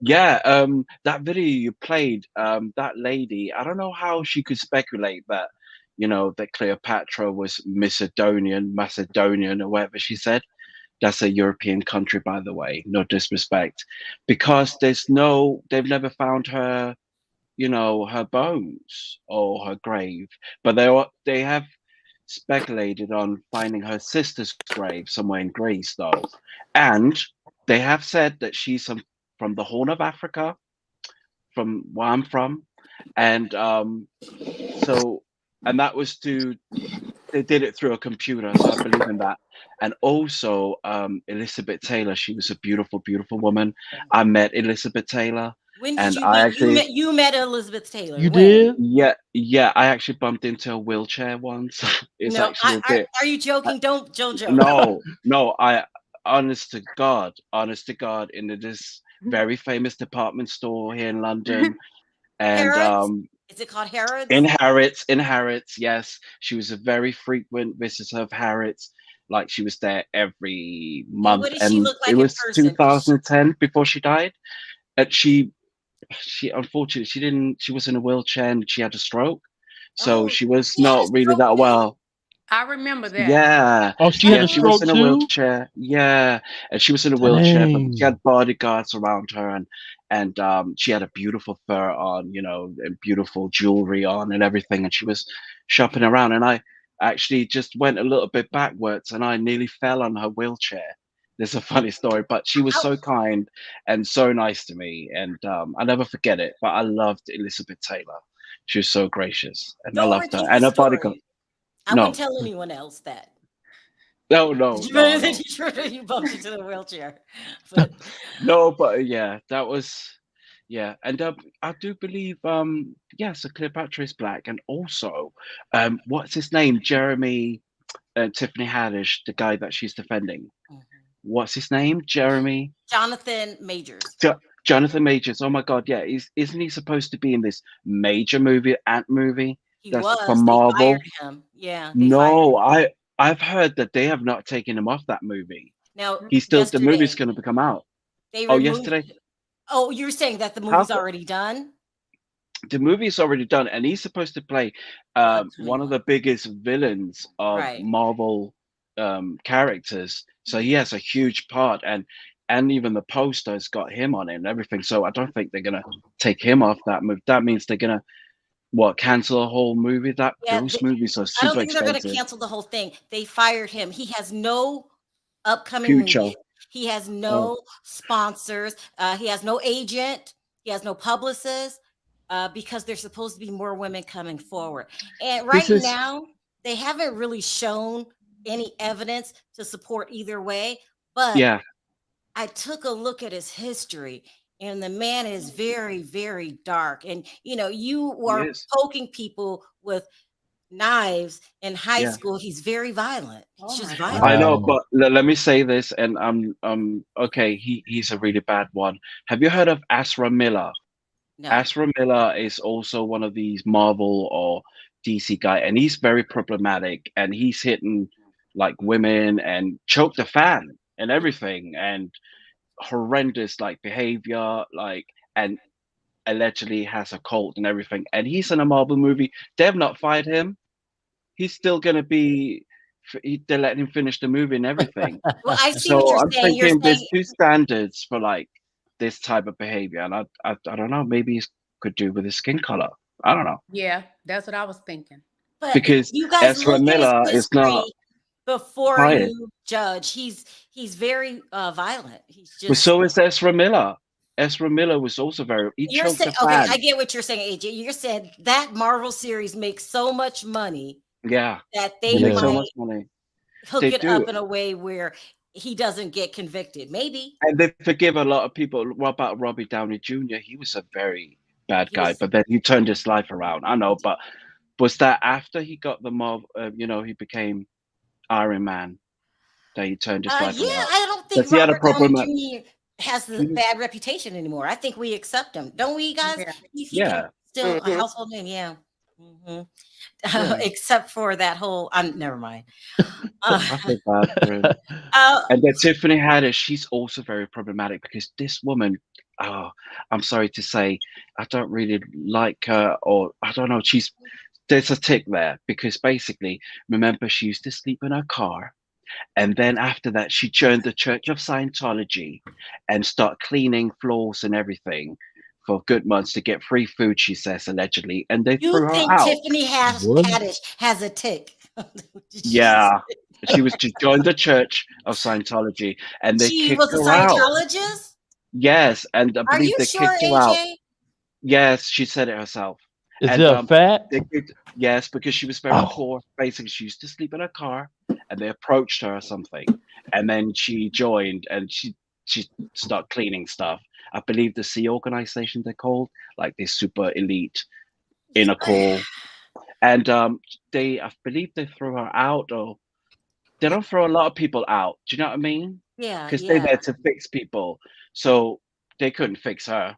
Yeah. That video you played, that lady, I don't know how she could speculate that, that Cleopatra was Macedonian, or whatever she said. That's a European country, by the way, no disrespect, because they've never found her, her bones or her grave, but they have speculated on finding her sister's grave somewhere in Greece, though. And they have said that she's from the Horn of Africa, from where I'm from. And and that was they did it through a computer, so I believe in that. And also Elizabeth Taylor, she was a beautiful, beautiful woman. I met Elizabeth Taylor. When did And you I meet? actually, You met Elizabeth Taylor. You When? did? yeah, I actually bumped into a wheelchair once. It's No, actually a bit. are you joking? Don't joke. No, honest to God, in this very famous department store here in London, and Harrods? Is it called Harrods? in Harrods, yes, she was a very frequent visitor of Harrods. Like she was there every And month, what did she and look it like in was person? 2010 before she died. And she unfortunately she was in a wheelchair and she had a stroke, so Oh, she was she had a not really stroke that too? well. I remember that. Yeah, Oh, she had yeah, a she was stroke in a too? wheelchair. Yeah, and she was in a wheelchair, but she Dang. had bodyguards around her, and she had a beautiful fur on, and beautiful jewelry on and everything, and she was shopping around, and I actually just went a little bit backwards, and I nearly fell on her wheelchair. There's a funny story, but she was How, so kind and so nice to me, and I never forget it. But I loved Elizabeth Taylor. She was so gracious, and I don't loved her. repeat the And her bodyguard. story. I wouldn't No, tell anyone else that. no, Did no, you, no, no. you bumped into the wheelchair? But No, but yeah, that was and I do believe so Cleopatra is black, and also what's his name? Jeremy Tiffany Haddish, the guy that she's defending. Mhm. What's his name? Jeremy Jonathan Majors. Jonathan Majors. Oh my God, yeah, isn't he supposed to be in this major movie, Ant movie He that's was. from They fired Marvel? him. Yeah, they fired No, him. I've heard that they have not taken him off that movie. Now, He's still the movie's yesterday, going to come out. They Oh, removed. yesterday. Oh, you're saying that the How movie's co- already done? the movie's already done, and he's supposed to play Oh, tell me one of more. the biggest villains of Right. Marvel characters. So he has a huge part, and even the poster's got him on it and everything. So I don't think they're gonna take him off that movie. That means they're gonna cancel a whole movie. Yeah, Those movies are I don't super think they're going to expensive. cancel the whole thing. They fired him. He has no upcoming Future. movie. He has Oh, no sponsors. He has no agent. He has no publicist because there's supposed to be more women coming forward. And this right is now, they haven't really shown any evidence to support either way. But yeah. I took a look at his history, and the man is very, very dark. And you He are is. poking people with knives in high Yeah. school. He's very violent. Oh He's just my God. violent. I know, Wow. but let me say this, and okay. He's a really bad one. Have you heard of Ezra Miller? No. Ezra Miller is also one of these Marvel or DC guy, and he's very problematic, and he's hitting like women and choked the fan and everything, and horrendous like behavior, like, and allegedly has a cult and everything. And he's in a Marvel movie. They've not fired him. He's still gonna be. They're letting him finish the movie and everything. Well, I see what So you're I'm saying. You're thinking there's saying, two standards for like this type of behavior, and I don't know. Maybe it could do with his skin color. I don't know, Yeah, that's what I was thinking. but because you guys Ezra look at his Miller is not history before fired. you judge. He's very violent. He's But just. so is Ezra Miller. Ezra Miller was also very. He You're choked saying, the okay, fan. I get what you're saying, AJ. You're saying that Marvel series makes so much money Yeah, that they they make Yeah. so might much money. hook They it do, up in a way where he doesn't get convicted. Maybe and they forgive a lot of people. What about Robbie Downey Jr.? He was a very bad he guy, was. but then he turned his life around. I know, but was that after he got the mob? He became Iron Man. That he turned his life Yeah, around. I don't think Because he had a Robert Downey problem. Jr. has the Mhm. bad reputation anymore. I think we accept him, don't we, guys? Yeah. He Yeah, still a Mhm. household name, yeah. Mhm. yeah. Except for that whole. Never mind. I Uh, feel bad for him. uh, And then Tiffany Haddish, she's also very problematic because this woman, oh, I'm sorry to say, I don't really like her, or I don't know. There's a tick there because basically, remember, she used to sleep in her car. And then after that, she joined the Church of Scientology and start cleaning floors and everything for good months to get free food, she says, allegedly. And they you threw her think out. Tiffany What? Haddish has a tick? Yeah. She joined the Church of Scientology and they She kicked was a her out. Scientologist? Yes, and I Are believe you they sure, kicked her out. AJ? Yes, she said it herself. Is And it a fact? yes, because she was very Oh, poor. Basically, she used to sleep in her car, and they approached her or something, and then she joined, and she started cleaning stuff. I believe the Sea Organization they're called, like this super elite inner core, and I believe they threw her out, or they don't throw a lot of people out. Do you know what I mean? Yeah, Because they're yeah. there to fix people, so they couldn't fix her,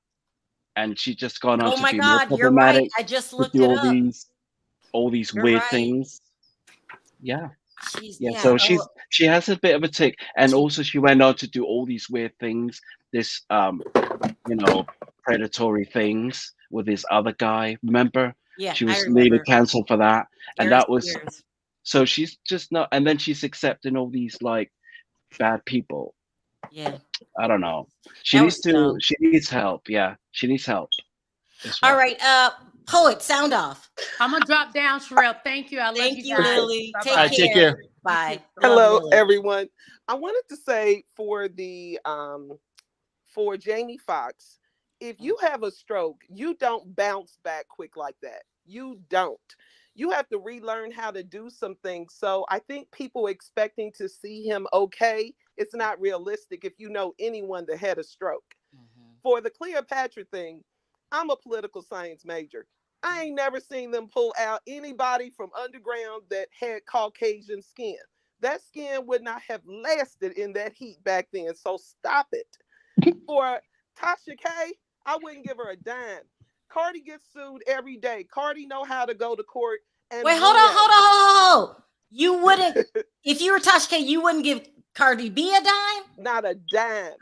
and she just gone on Oh to my be more God, you're right. problematic, I just to looked do it up. all these You're weird right. things. Yeah, She's yeah. yeah. So Oh, she has a bit of a tick, and she, also she went on to do all these weird things. This predatory things with this other guy. Remember, yeah, she I was nearly remember. cancelled for that, and Aries that was Spears. so she's just not. And then she's accepting all these like bad people. Yeah, I don't know. that was dumb. She needs help. Yeah, she needs help as All well. right, poet, sound off. I'm gonna drop down, Sharrell. Thank you. I love Thank you you, guys. Lily. Bye Take All right, bye. take care. care. Bye. Love Hello, Lily. everyone. I wanted to say for Jamie Foxx, if you have a stroke, you don't bounce back quick like that. You don't. You have to relearn how to do some things. So I think people expecting to see him okay, it's not realistic if you know anyone that had a stroke. For the Cleopatra thing, I'm a political science major. I ain't never seen them pull out anybody from underground that had Caucasian skin. That skin would not have lasted in that heat back then. So stop it. For Tasha K, I wouldn't give her a dime. Cardi gets sued every day. Cardi know how to go to court and Wait, hold on. You wouldn't, if you were Tasha K, you wouldn't give Cardi B a dime? Not a dime.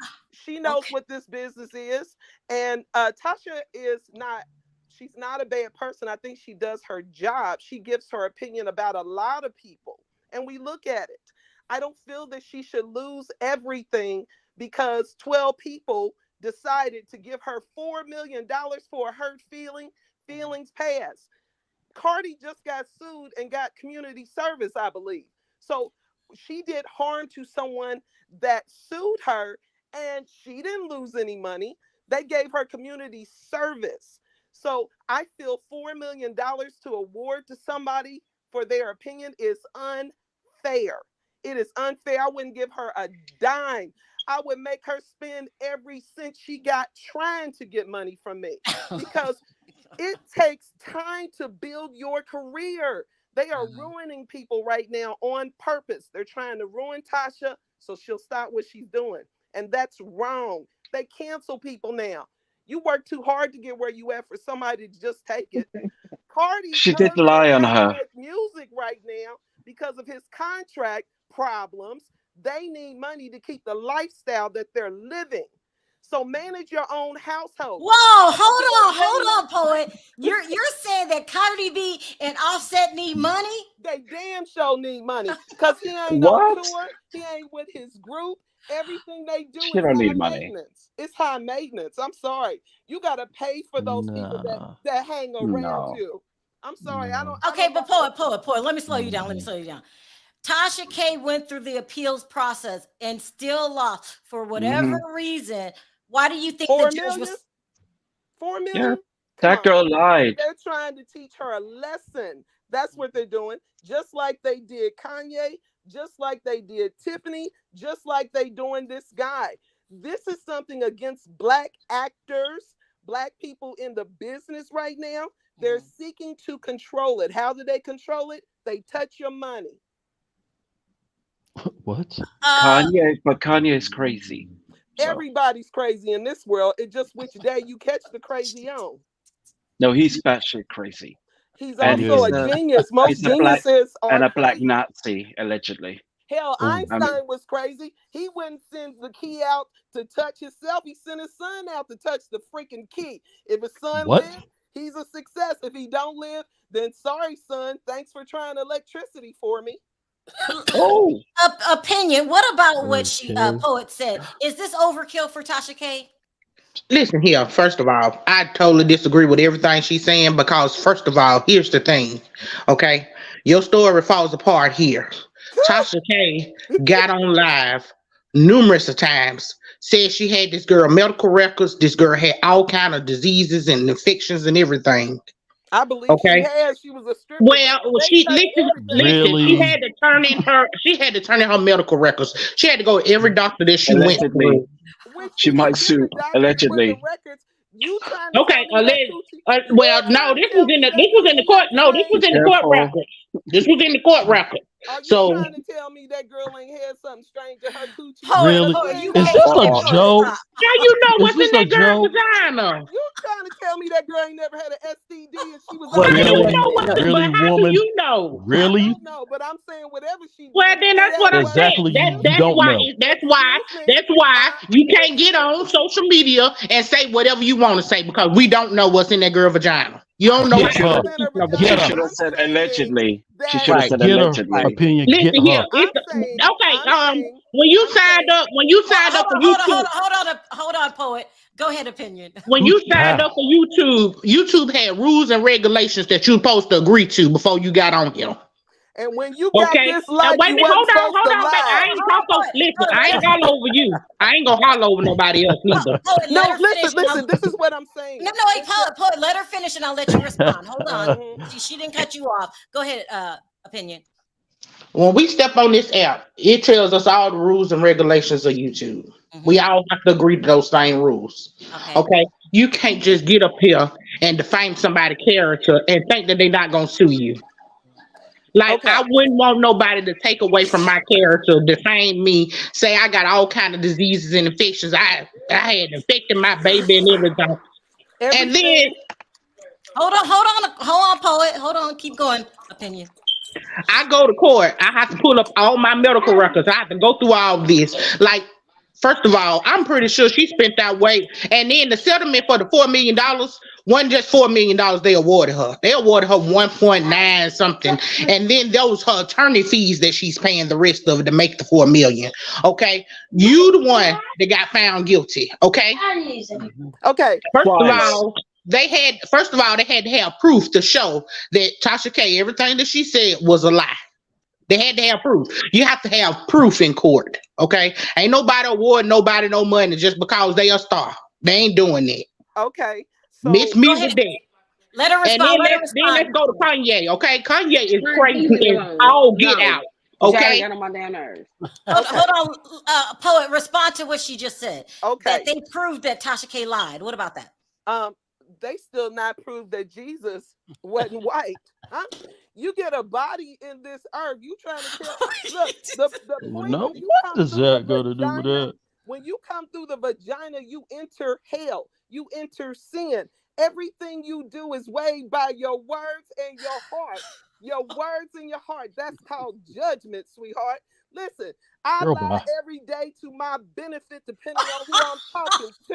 She knows what this business is. And Tasha she's not a bad person. I think she does her job. She gives her opinion about a lot of people. And we look at it. I don't feel that she should lose everything because 12 people decided to give her $4 million for a hurt feelings pass. Cardi just got sued and got community service, I believe. So she did harm to someone that sued her, and she didn't lose any money. They gave her community service. So I feel $4 million to award to somebody for their opinion is unfair. It is unfair. I wouldn't give her a dime. I would make her spend every cent she got trying to get money from me, because it takes time to build your career. They are ruining people right now on purpose. They're trying to ruin Tasha so she'll stop what she's doing. And that's wrong. They cancel people now. You work too hard to get where you at for somebody to just take it. Cardi She did lie on her. Music right now because of his contract problems. They need money to keep the lifestyle that they're living. So manage your own household. Whoa, hold on, poet. You're saying that Cardi B and Offset need money? They damn sure need money because he ain't on tour. He ain't with his group. Everything they do is high maintenance. It's high maintenance. I'm sorry. You gotta pay for those people that hang around you. I'm sorry. I don't. Okay, but poet. Let me slow you down. Tasha K went through the appeals process and still lost for whatever reason. Why do you think the judge was $4 million? Yeah. That girl lied. They're trying to teach her a lesson. That's what they're doing. Just like they did Kanye, just like they did Tiffany, just like they doing this guy. This is something against Black actors, Black people in the business right now. They're seeking to control it. How do they control it? They touch your money. What? Kanye is crazy. So. Everybody's crazy in this world. It's just which day you catch the crazy on. No, he's batshit crazy. He's also a genius. Most geniuses are a black Nazi, allegedly. Hell, Einstein was crazy. He wouldn't send the key out to touch himself. He sent his son out to touch the freaking key. If his son lives, he's a success. If he don't live, then sorry, son. Thanks for trying electricity for me. Opinion. What about what she poet said? Is this overkill for Tasha K? Listen here, first of all, I totally disagree with everything she's saying because, first of all, here's the thing, okay? Your story falls apart here. Tasha K got on live numerous of times, said she had this girl medical records, this girl had all kind of diseases and infections and everything. I believe she had. She was a stripper. Well, listen. She had to turn in her medical records. She had to go to every doctor that she went to. She might sue allegedly. Okay, well, no, this was in the court. No, this was in the court record. This was in the court record. Are you trying to tell me that girl ain't had something strange in her coochie? Really? Is this a joke? How you know what's in that girl's vagina? You trying to tell me that girl ain't never had an STD and she was how do you know? Really? I don't know, but I'm saying whatever she did. Well, then that's what I'm saying. That's why you can't get on social media and say whatever you want to say because we don't know what's in that girl's vagina. You don't know. She should have said allegedly. She should have said allegedly. Opinion. Listen here. When you signed up for YouTube. Hold on, poet. Go ahead, opinion. When you signed up for YouTube had rules and regulations that you're supposed to agree to before you got on here. And when you got this life, wait a minute, hold on, baby. I ain't holler over you. I ain't gonna holler over nobody else neither. No, listen. This is what I'm saying. No, wait, poet. Let her finish, and I'll let you respond. Hold on. She didn't cut you off. Go ahead, opinion. When we step on this app, it tells us all the rules and regulations of YouTube. We all have to agree to those same rules. Okay? You can't just get up here and defame somebody's character and think that they're not gonna sue you. I wouldn't want nobody to take away from my character, defame me, say I got all kind of diseases and infections. I had infected my baby and everything. And then hold on, poet. Hold on, keep going. Opinion. I go to court. I have to pull up all my medical records. I have to go through all this. First of all, I'm pretty sure she spent that way. And then the settlement for the $4 million wasn't just $4 million they awarded her. They awarded her 1.9 something. And then those her attorney fees that she's paying the rest of it to make the $4 million. Okay. You the one that got found guilty. Okay. Okay. First of all, they had to have proof to show that Tasha K, everything that she said was a lie. They had to have proof. You have to have proof in court. Okay. Ain't nobody award nobody no money just because they a star. They ain't doing that. Okay. So Miss me with that. Let her respond. And then let's go to Kanye. Okay. Kanye is crazy as all get out. Okay. Got on my damn nerves. Hold on, Poet. Respond to what she just said. Okay. That they proved that Tasha K lied. What about that? They still not proved that Jesus wasn't white. Huh? You get a body in this earth. You trying to tell? Look, the point No, when you what come does through that the got to do with vagina, that? when you come through the vagina, you enter hell. You enter sin. Everything you do is weighed by your words and your heart. Your words and your heart. That's called judgment, sweetheart. Listen, I lie every day to my benefit, depending on who I'm talking to.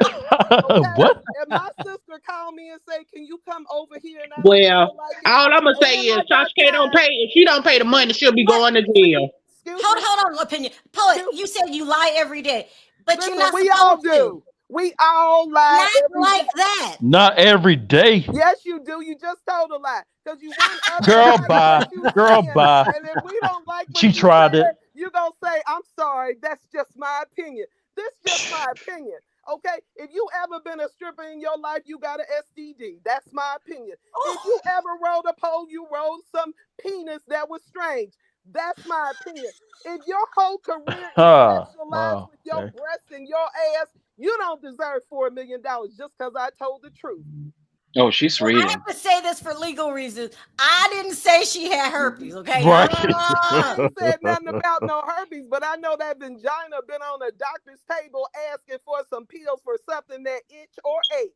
Okay? What? If my sister call me and say, "Can you come over here?" and I Well, feel like it, all I'm gonna say is Tasha K don't pay. If she don't pay the money, she'll be going to jail. Hold on, opinion. Poet, you said you lie every day, but Listen, you're not we supposed all to. do. We all lie Not every like day. that. Not every day. Yes, you do. You just told a lie because you wouldn't ever Girl, like bye. what you Girl, saying. bye. And if we don't like what She you tried said, it. you gonna say, "I'm sorry. That's just my opinion." This just my opinion. Okay, if you ever been a stripper in your life, you got an STD. That's my opinion. If you ever rode a pole, you rode some penis that was strange. That's my opinion. If your whole career is sexualized with your breasts and your ass, you don't deserve $4 million just because I told the truth. Oh, she's reading. I have to say this for legal reasons. I didn't say she had herpes, okay? Right. I ain't said nothing about no herpes, but I know that vagina been on a doctor's table asking for some pills for something that itch or ache.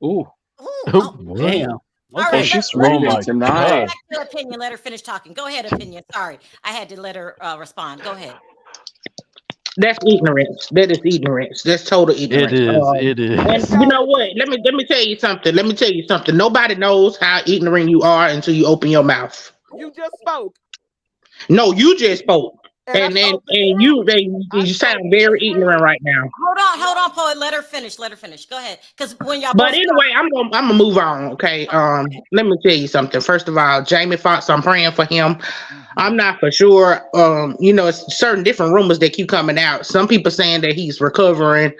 Ooh. Damn. All Okay. right, She's let's reading tonight. back to opinion. Let her finish talking. Go ahead, opinion. Sorry, I had to let her respond. Go ahead. That's ignorance. That is ignorance. That's total ignorance. It is. And you know what? Let me tell you something. Nobody knows how ignorant you are until you open your mouth. You just spoke. No, you just spoke. And you sound very ignorant right now. Hold on, Poet. Let her finish. Go ahead. Because when y'all But anyway, I'm gonna move on. Okay. Let me tell you something. First of all, Jamie Foxx, I'm praying for him. I'm not for sure. It's certain different rumors that keep coming out. Some people saying that he's recovering,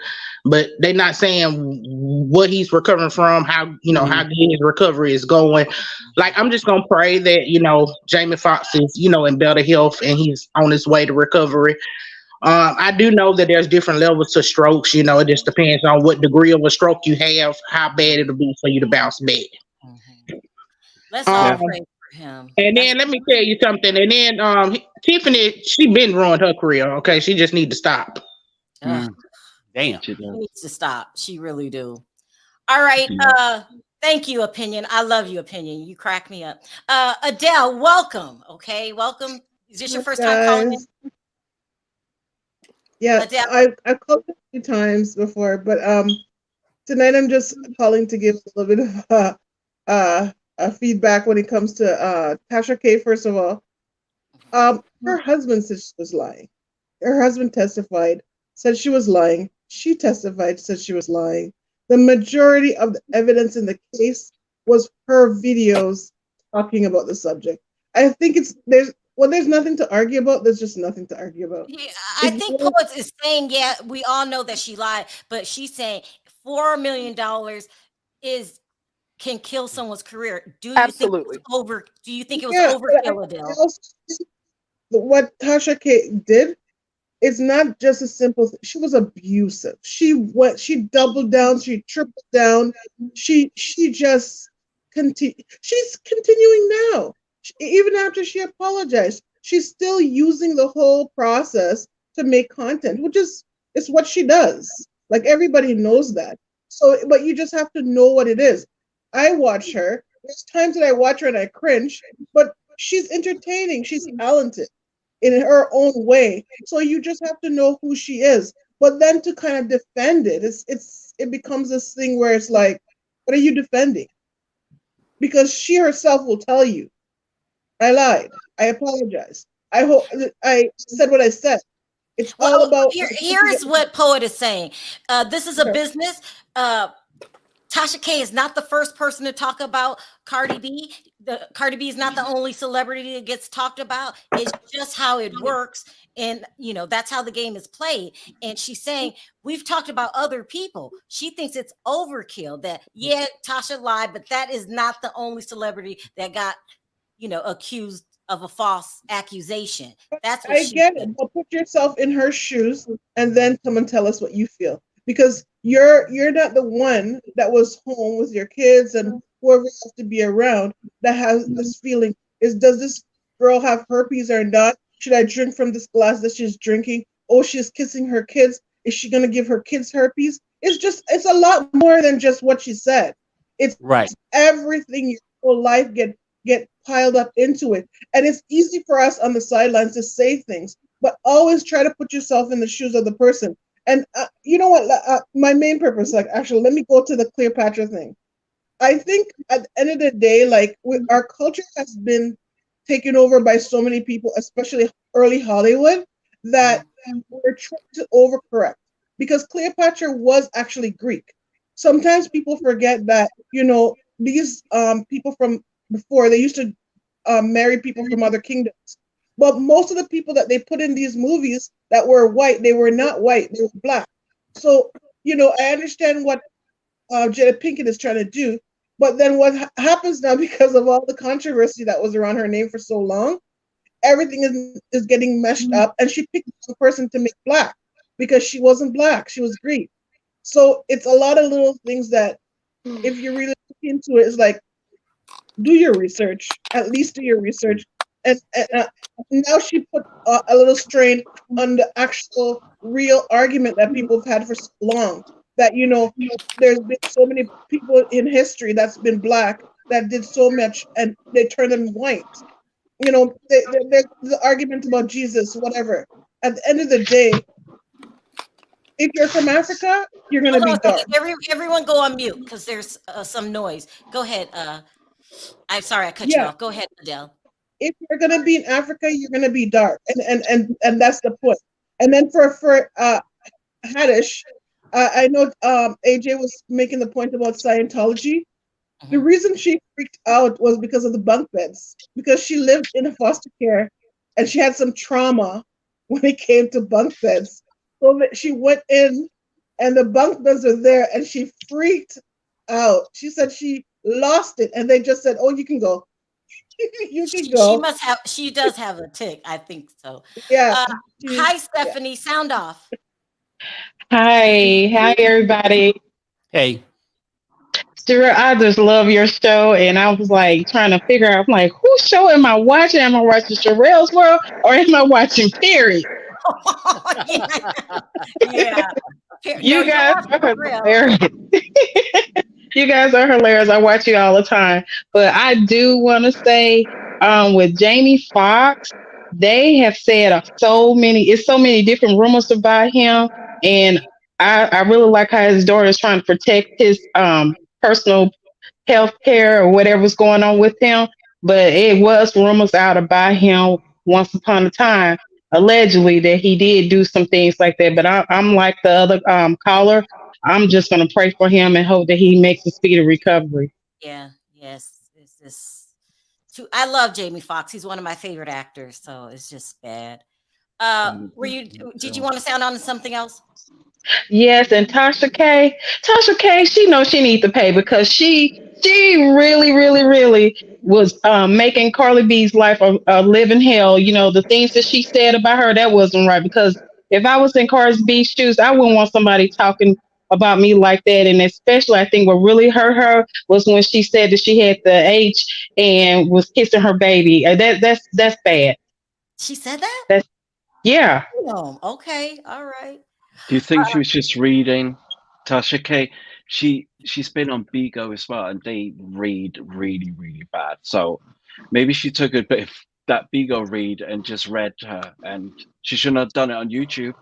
but they're not saying what he's recovering from, how good his recovery is going. Like, I'm just gonna pray that Jamie Foxx is in better health and he's on his way to recovery. I do know that there's different levels to strokes. It just depends on what degree of a stroke you have, how bad it'll be for you to bounce back. Let's all pray for him. And then let me tell you something. And then Tiffany, she been ruined her career. Okay, she just need to stop. Damn. She needs to stop. She really do. All right. Thank you, opinion. I love you, opinion. You crack me up. Adele, welcome. Okay, welcome. Is this your first time calling in? Yeah, I've called a few times before, but tonight I'm just calling to give a little bit of feedback when it comes to Tasha K. First of all, her husband said she was lying. Her husband testified, said she was lying. She testified, said she was lying. The majority of the evidence in the case was her videos talking about the subject. I think there's nothing to argue about. There's just nothing to argue about. Yeah, I think Poets is saying, yeah, we all know that she lied, but she's saying $4 million can kill someone's career. Do you think it was over? Do you think it was overkill, Adele? What Tasha K did is not just a simple thing. She was abusive. She doubled down, she tripled down. She just she's continuing now. Even after she apologized, she's still using the whole process to make content, which is what she does. Like, everybody knows that. So, but you just have to know what it is. I watch her. There's times that I watch her and I cringe, but she's entertaining. She's talented in her own way. So you just have to know who she is. But then to kind of defend it, it becomes this thing where it's like, what are you defending? Because she herself will tell you, I lied. I apologize. I hope I said what I said. It's all Well, about. here is what Poet is saying. This is a business. Tasha K is not the first person to talk about Cardi B. Cardi B is not the only celebrity that gets talked about. It's just how it works. And, that's how the game is played. And she's saying, we've talked about other people. She thinks it's overkill that, yeah, Tasha lied, but that is not the only celebrity that got, accused of a false accusation. That's what I get it. But put yourself in her shoes and then come and tell us what you feel. Because you're not the one that was home with your kids and whoever has to be around that has this feeling. Does this girl have herpes or not? Should I drink from this glass that she's drinking? Oh, she's kissing her kids. Is she gonna give her kids herpes? It's a lot more than just what she said. It's right. Everything your whole life get piled up into it. And it's easy for us on the sidelines to say things, but always try to put yourself in the shoes of the person. And you know what? My main purpose, actually, let me go to the Cleopatra thing. I think at the end of the day, our culture has been taken over by so many people, especially early Hollywood, that we're trying to overcorrect. Because Cleopatra was actually Greek. Sometimes people forget that, these people from before, they used to marry people from other kingdoms. But most of the people that they put in these movies that were white, they were not white, they were black. So, I understand what Jada Pinkett is trying to do, but then what happens now, because of all the controversy that was around her name for so long, everything is getting meshed up, and she picked the person to make black because she wasn't black, she was Greek. So it's a lot of little things that, if you really look into it, it's like, do your research, at least do your research. And now she put a little strain on the actual real argument that people have had for so long, that there's been so many people in history that's been black that did so much and they turned them white. There's the argument about Jesus, whatever. At the end of the day, if you're from Africa, you're going to be dark. Everyone go on mute because there's some noise. Go ahead. I'm sorry I cut you off. Go ahead, Adele. If you're going to be in Africa, you're going to be dark, and that's the point. And then for Haddish, I know AJ was making the point about Scientology. The reason she freaked out was because of the bunk beds, because she lived in a foster care and she had some trauma when it came to bunk beds. So that she went in and the bunk beds are there and she freaked out. She said she lost it and they just said, "Oh, you can go." You can go. She does have a tick, I think so. Yeah. Hi, Stephanie. Sound off. Hi everybody. Hey. Sharrell, I just love your show, and I was like trying to figure out, I'm like, whose show am I watching? Am I watching Sharrell's World or am I watching Perry? Yeah. You guys are hilarious. You guys are hilarious. I watch you all the time. But I do want to say, with Jamie Foxx, they have said so many different rumors about him, and I really like how his daughter is trying to protect his personal health care or whatever's going on with him. But it was rumors out about him once upon a time, allegedly, that he did do some things like that. But I'm like the other caller. I'm just going to pray for him and hope that he makes a speedy recovery. Yeah. Yes. It's just I love Jamie Foxx. He's one of my favorite actors. So it's just bad. Did you want to sound on to something else? Yes, and Tasha K, she knows she needs to pay because she really, really, really was making Cardi B's life a living hell. The things that she said about her, that wasn't right. Because if I was in Cardi B's shoes, I wouldn't want somebody talking about me like that. And especially, I think what really hurt her was when she said that she had the H and was kissing her baby. That's bad. She said that? Yeah. Oh, okay. All right. Do you think she was just reading? Tasha K, she's been on Bigo as well, and they read really, really bad. So maybe she took a bit of that Bigo read and just read her, and she shouldn't have done it on YouTube.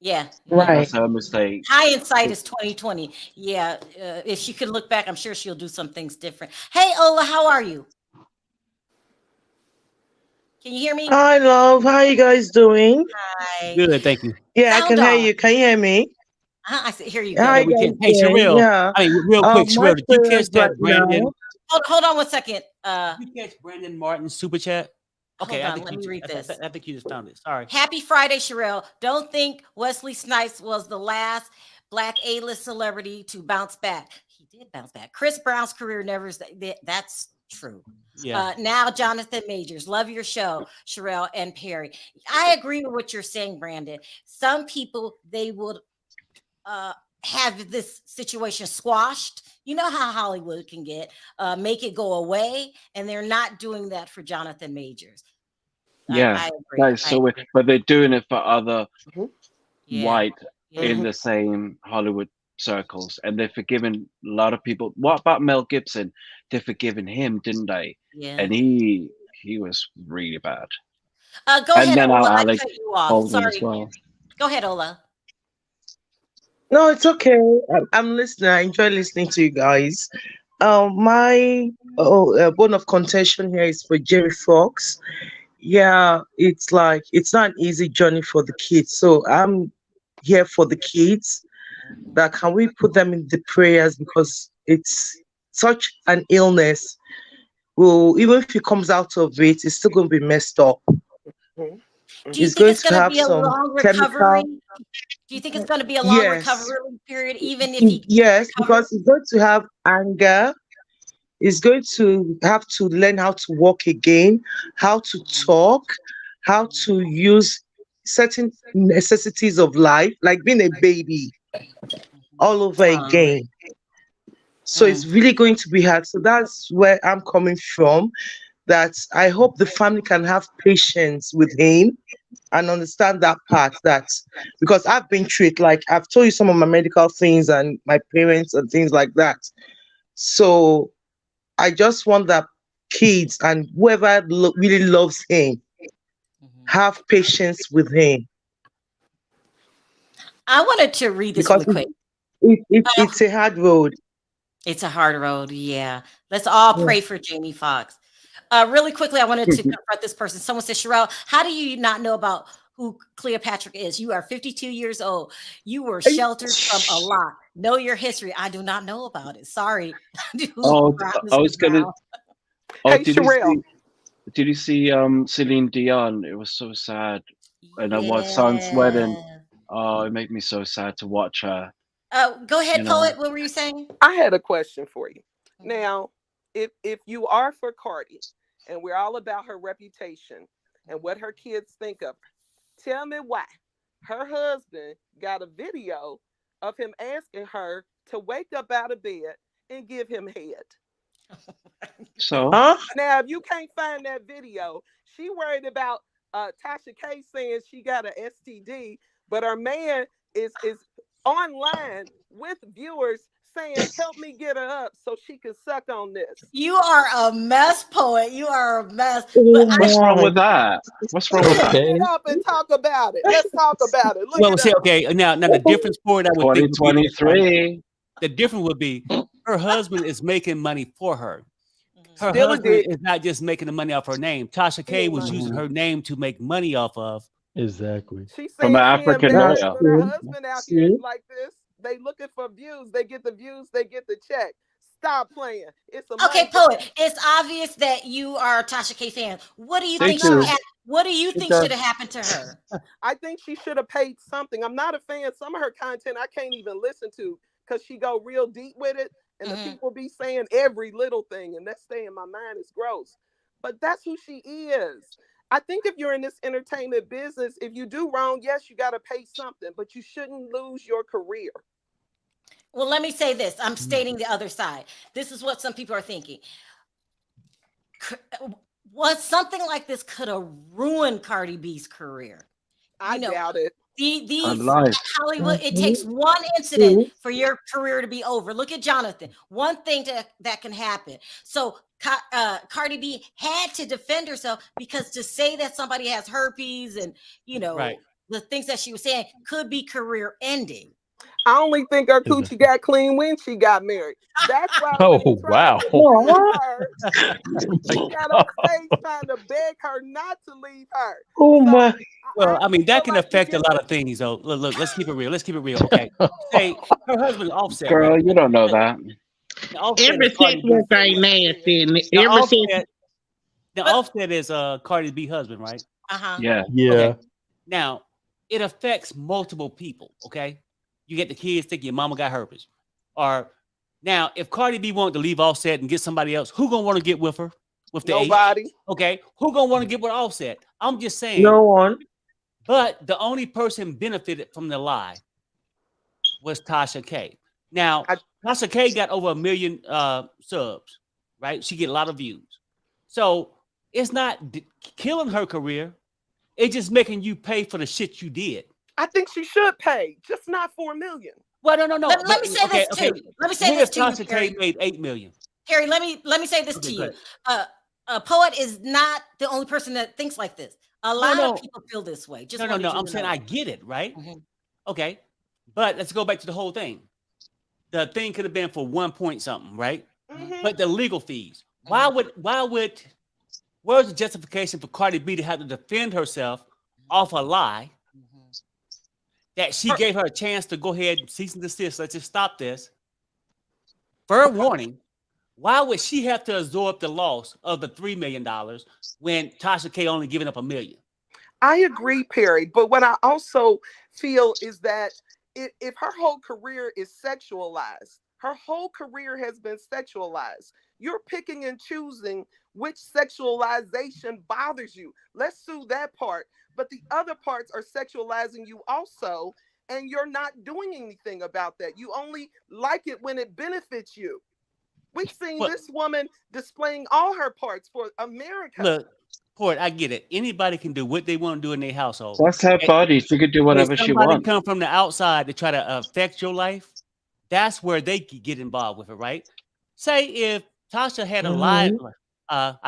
Yeah. Right. That's her mistake. Hindsight is 2020. Yeah. If she could look back, I'm sure she'll do some things different. Hey, Ola, how are you? Can you hear me? Hi, love. How you guys doing? Hi. Good, thank you. Yeah, I Sound can hear off. you. Can you hear me? I said, here you How go. Yeah, you we guys can. Hey, doing? Sharrell. Yeah. I mean, real quick, My Sharrell, did you prayers catch right that Brandon? now. Hold on one second. Did you catch Brandon Martin's super chat? Okay, Hold I on. think Let you. me read this. I think you just found it. Sorry. Happy Friday, Sharrell. Don't think Wesley Snipes was the last Black A-list celebrity to bounce back. He did bounce back. Chris Brown's career never. That's true. Yeah. Now, Jonathan Majors. Love your show, Sharrell and Perry. I agree with what you're saying, Brandon. Some people, they would have this situation squashed. You know how Hollywood can get, make it go away, and they're not doing that for Jonathan Majors. Yeah, I agree. that is so weird. But they're doing it for other white Yeah. in the same Hollywood circles, and they're forgiving a lot of people. What about Mel Gibson? They're forgiving him, didn't they? Yeah. And he was really bad. Go And ahead, then Ola. I Alec cut you off. Baldwin as Sorry. well. Go ahead, Ola. No, it's okay. I'm listening. I enjoy listening to you guys. My bone of contention here is for Jerry Fox. Yeah, it's like it's not an easy journey for the kids. So I'm here for the kids. That can we put them in the prayers because it's such an illness. Well, even if he comes out of it, it's still going to be messed up. Do you It's think going it's to going to have be a some long recovery? chemical. Do you think it's going to be a long Yes, recovery period, even if he yes, recovers? because he's going to have anger. He's going to have to learn how to walk again, how to talk, how to use certain necessities of life, like being a baby, all over again. So it's really going to be hard. So that's where I'm coming from. That I hope the family can have patience with him and understand that part. That because I've been through it, like I've told you some of my medical things and my parents and things like that. So I just want that kids and whoever really loves him have patience with him. I wanted to read this Because really quick. it's a hard road. It's a hard road. Yeah. Let's all Yeah. pray for Jamie Foxx. Really quickly, I wanted to confront this person. Someone said, Sharrell, how do you not know about who Cleopatra is? You are 52 years old. You were sheltered from a lot. Know your history. I do not know about it. Sorry. Oh, I was gonna. Oh, Hey, did Sharrell. you see Celine Dion? It was so sad. And I watched Son's wedding. Oh, it made me so sad to watch her. Go ahead, You know. Poet. What were you saying? I had a question for you. Now, if you are for Cardi, and we're all about her reputation and what her kids think of her, tell me why her husband got a video of him asking her to wake up out of bed and give him head. So Now, if you can't find that video, she worried about Tasha K saying she got an STD, but her man is online with viewers saying, help me get her up so she can suck on this. You are a mess, Poet. You are a mess. What's wrong with that? What's wrong with that? Get up and talk about it. Let's talk about it. Look Well, it see, up. okay, now the difference for it, I would think would be this, right? 2023. The difference would be her husband is making money for her. Her Still a husband dick. is not just making the money off her name. Tasha K was using her name to make money off of. Exactly. She's From saying an she African embarrassed lawyer. with her husband out here like this. They looking for views. They get the views. They get the check. Stop playing. It's a Okay, money Poet. grab. It's obvious that you are a Tasha K fan. What do you They think? do. What do you It think does. should have happened to her? I think she should have paid something. I'm not a fan. Some of her content I can't even listen to because she go real deep with it. And the people be saying every little thing. And that stay in my mind is gross. But that's who she is. I think if you're in this entertainment business, if you do wrong, yes, you got to pay something. But you shouldn't lose your career. Well, let me say this. I'm stating the other side. This is what some people are thinking. Something like this could have ruined Cardi B's career. I doubt it. These life. Hollywood, it takes one incident for your career to be over. Look at Jonathan. One thing that can happen. So Cardi B had to defend herself because to say that somebody has herpes and Right. the things that she was saying could be career ending. I only think her coochie got clean when she got married. That's why Oh, when he tried wow. to Oh, leave what? her, My he got on God. stage trying to beg her not to leave her. Oh So my. Well, I mean, feel that can like affect a it lot of things, though. Look, let's keep it real. Let's keep it real. Okay. Say her husband Offset, right? Girl, you don't know that. The Offset Every is Cardi sex B. work ain't nasty. And The every sex Offset, the Offset is Cardi B husband, right? Yeah. Yeah. Okay. Now, it affects multiple people, okay? You get the kids think your mama got herpes. Or now, if Cardi B wanted to leave Offset and get somebody else, who gonna want to get with her? With the H? nobody. Okay. Who gonna want to get with Offset? I'm just saying. No one. But the only person benefited from the lie was Tasha K. Now, Tasha K got over 1 million subs, right? She get a lot of views. So it's not killing her career. It's just making you pay for the shit you did. I think she should pay, just not 4 million. Well, no. Let me say this too. Let me say What this if to you, Tasha K Terry. made 8 million? Terry, let me say this to you. A poet is not the only person that thinks like this. A lot of people feel this way. Just No. I'm saying I get it, right? Okay, but let's go back to the whole thing. The thing could have been for 1 point something, right? But the legal fees. Where's the justification for Cardi B to have to defend herself off a lie that she gave her a chance to go ahead and cease and desist? Let's just stop this. Fair warning. Why would she have to absorb the loss of the $3 million when Tasha K only giving up $1 million? I agree, Perry. But what I also feel is that if her whole career is sexualized, her whole career has been sexualized. You're picking and choosing which sexualization bothers you. Let's sue that part. But the other parts are sexualizing you also, and you're not doing anything about that. You only like it when it benefits you. We've seen this woman displaying all her parts for America. Look, Port, I get it. Anybody can do what they want to do in their household. That's her body. She could do whatever she somebody wants. come from the outside to try to affect your life, that's where they get involved with it, right? Say if Tasha had a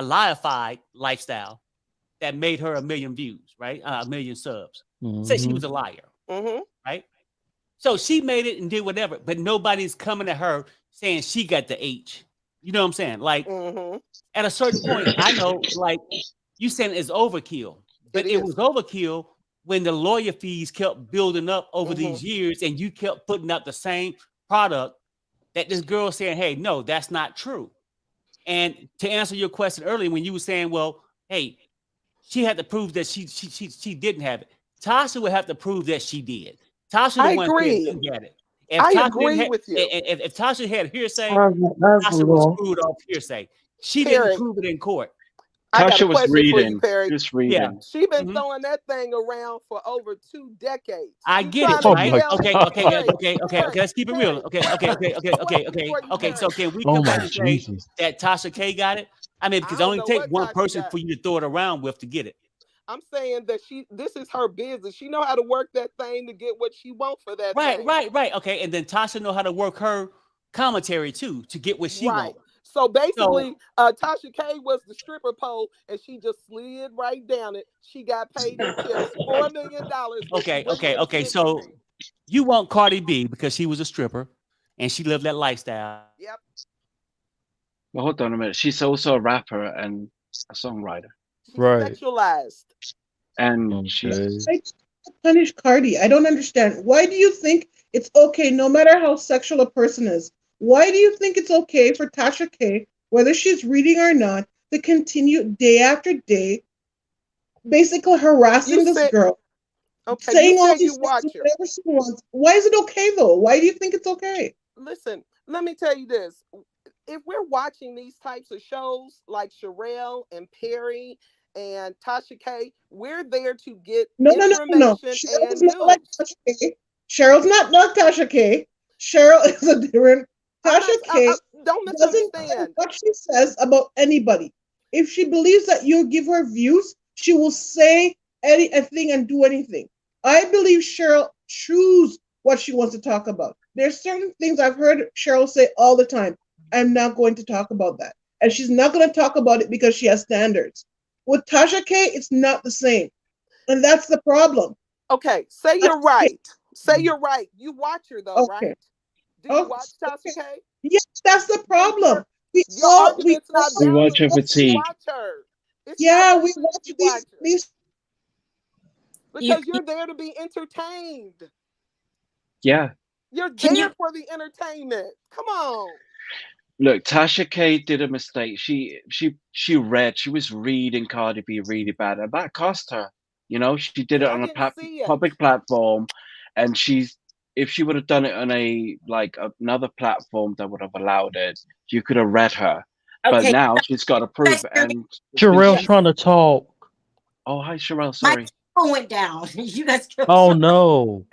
liified lifestyle that made her 1 million views, right? 1 million subs. Say she was a liar, right? So she made it and did whatever, but nobody's coming at her saying she got the H. You know what I'm saying? Like at a certain point, I know, like you saying it's overkill, but it was overkill when the lawyer fees kept building up over these years, and you kept putting out the same product that this girl saying, "Hey, no, that's not true." And to answer your question earlier, when you were saying, "Well, hey, she had to prove that she didn't have it," Tasha would have to prove that she did. Tasha the one saying she had it. If I Tasha agree with you. If Tasha had hearsay, That's Tasha was screwed off hearsay. She didn't prove it in court. Tasha was reading. Just reading. Yeah. She been throwing that thing around for over 2 decades. I get it, right? Okay. Let's keep it real. Okay. So can we come back and say that Tasha K got it? I mean, because it only take one person for you to throw it around with to get it. I'm saying that this is her business. She know how to work that thing to get what she wants for that thing. Right. Okay, and then Tasha know how to work her commentary too to get what she wants. So basically, Tasha K was the stripper pole, and she just slid right down it. She got paid in tips, $4 million. Okay. So you want Cardi B because she was a stripper and she lived that lifestyle. Yep. Well, hold on a minute. She's also a rapper and a songwriter. She's sexualized. And she's punish Cardi. I don't understand. Why do you think it's okay, no matter how sexual a person is? Why do you think it's okay for Tasha K, whether she's reading or not, to continue day after day, basically harassing this girl, saying all these things, whatever she wants? Why is it okay though? Why do you think it's okay? Listen, let me tell you this. If we're watching these types of shows like Sharrell and Perry and Tasha K, we're there to get information No. Sharrell's not like Tasha K. Sharrell's not Tasha K. Sharrell is a different. Tasha K doesn't care what she says about anybody. If she believes that you give her views, she will say anything and do anything. I believe Sharrell chooses what she wants to talk about. There's certain things I've heard Sharrell say all the time. I'm not going to talk about that. And she's not going to talk about it because she has standards. With Tasha K, it's not the same. And that's the problem. Okay, say you're right. Say you're right. You watch her though, Okay. right? Do you watch Tasha K? Yes, that's the problem. Your argument's not We valid. watch her fatigue. Watch her. It's yeah, not we valid watch if you watch her. these. Because you're there to be entertained. Yeah. You're there for the entertainment. Come on. Look, Tasha K did a mistake. She was reading Cardi B really bad, and that cost her. You know, she did it on a public platform, and if she would have done it on another platform that would have allowed it, you could have read her. But now she's got to prove it. And Sharrell's trying to talk. Oh, hi, Sharrell. Sorry. My phone went down. You guys. Oh no.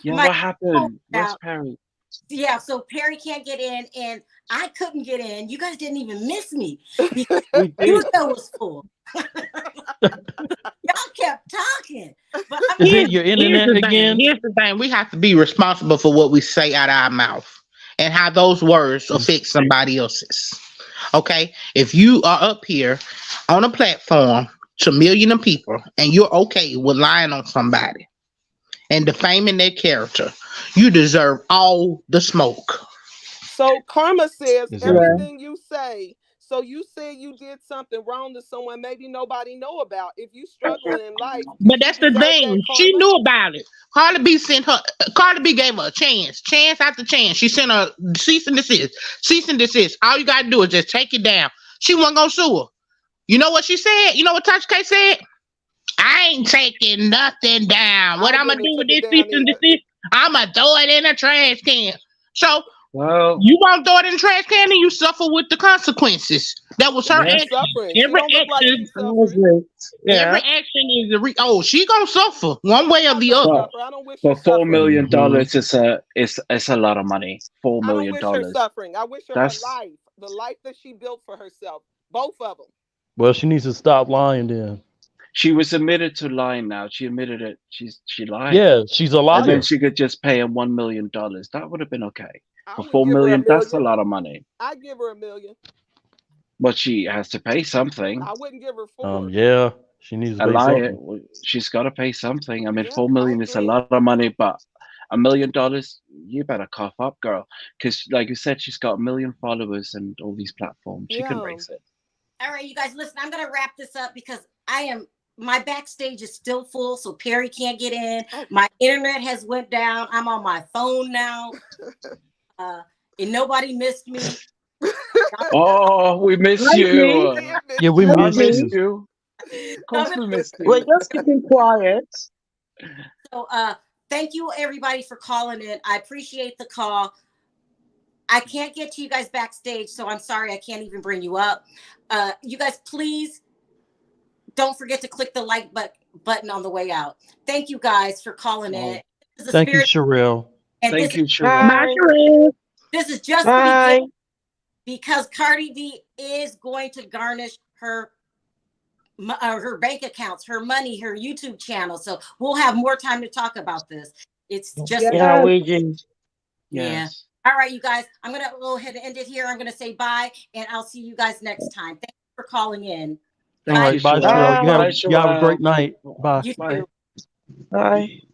Yeah, what happened? Where's Perry? Yeah, so Perry can't get in, and I couldn't get in. You guys didn't even miss me because your show was full. Y'all kept talking. But Is it your internet again? Here's the thing: we have to be responsible for what we say out of our mouth and how those words affect somebody else's. Okay, if you are up here on a platform to millions of people and you're okay with lying on somebody and defaming their character, you deserve all the smoke. So karma says everything you say. So you say you did something wrong to someone maybe nobody know about. If you struggling in life, but that's the thing. She knew about it. Cardi B gave her a chance after chance. She sent her cease and desist. All you gotta do is just take it down. She wasn't gonna sue her. You know what she said? You know what Tasha K said? I ain't taking nothing down. What I'm gonna do with this cease and desist? I'm gonna throw it in a trash can. So you won't throw it in the trash can and you suffer with the consequences. That was her action. Every action is she gonna suffer one way or the other. For $4 million, it's a lot of money. $4 million. I don't wish her suffering. I wish her her life, the life that she built for herself. Both of them. Well, she needs to stop lying then. She was admitted to lying now. She admitted it. She lied. Yeah, she's a liar. And then she could just pay him $1 million. That would have been okay. For $4 million, that's a lot of money. I'd give her $1 million. But she has to pay something. I wouldn't give her $4. Yeah, she needs to pay something. She's got to pay something. I mean, $4 million is a lot of money, but $1 million, you better cough up, girl. Because, like you said, she's got 1 million followers and all these platforms. She can raise it. All right, you guys, listen. I'm gonna wrap this up because my backstage is still full, so Perry can't get in. My internet has went down. I'm on my phone now. And nobody missed me. Oh, we missed you. Yeah, we missed you. Of course we missed you. We're just keeping quiet. So thank you everybody for calling in. I appreciate the call. I can't get to you guys backstage, so I'm sorry I can't even bring you up. You guys, please don't forget to click the like button on the way out. Thank you guys for calling in. Thank you, Sharrell. Thank you, Sharrell. This is just the beginning because Cardi B is going to garnish her bank accounts, her money, her YouTube channel. So we'll have more time to talk about this. It's just Yeah. All right, you guys. I'm gonna go ahead and end it here. I'm gonna say bye, and I'll see you guys next time. Thank you for calling in. All right, bye, Sharrell. You have a great night. Bye. You too. Bye.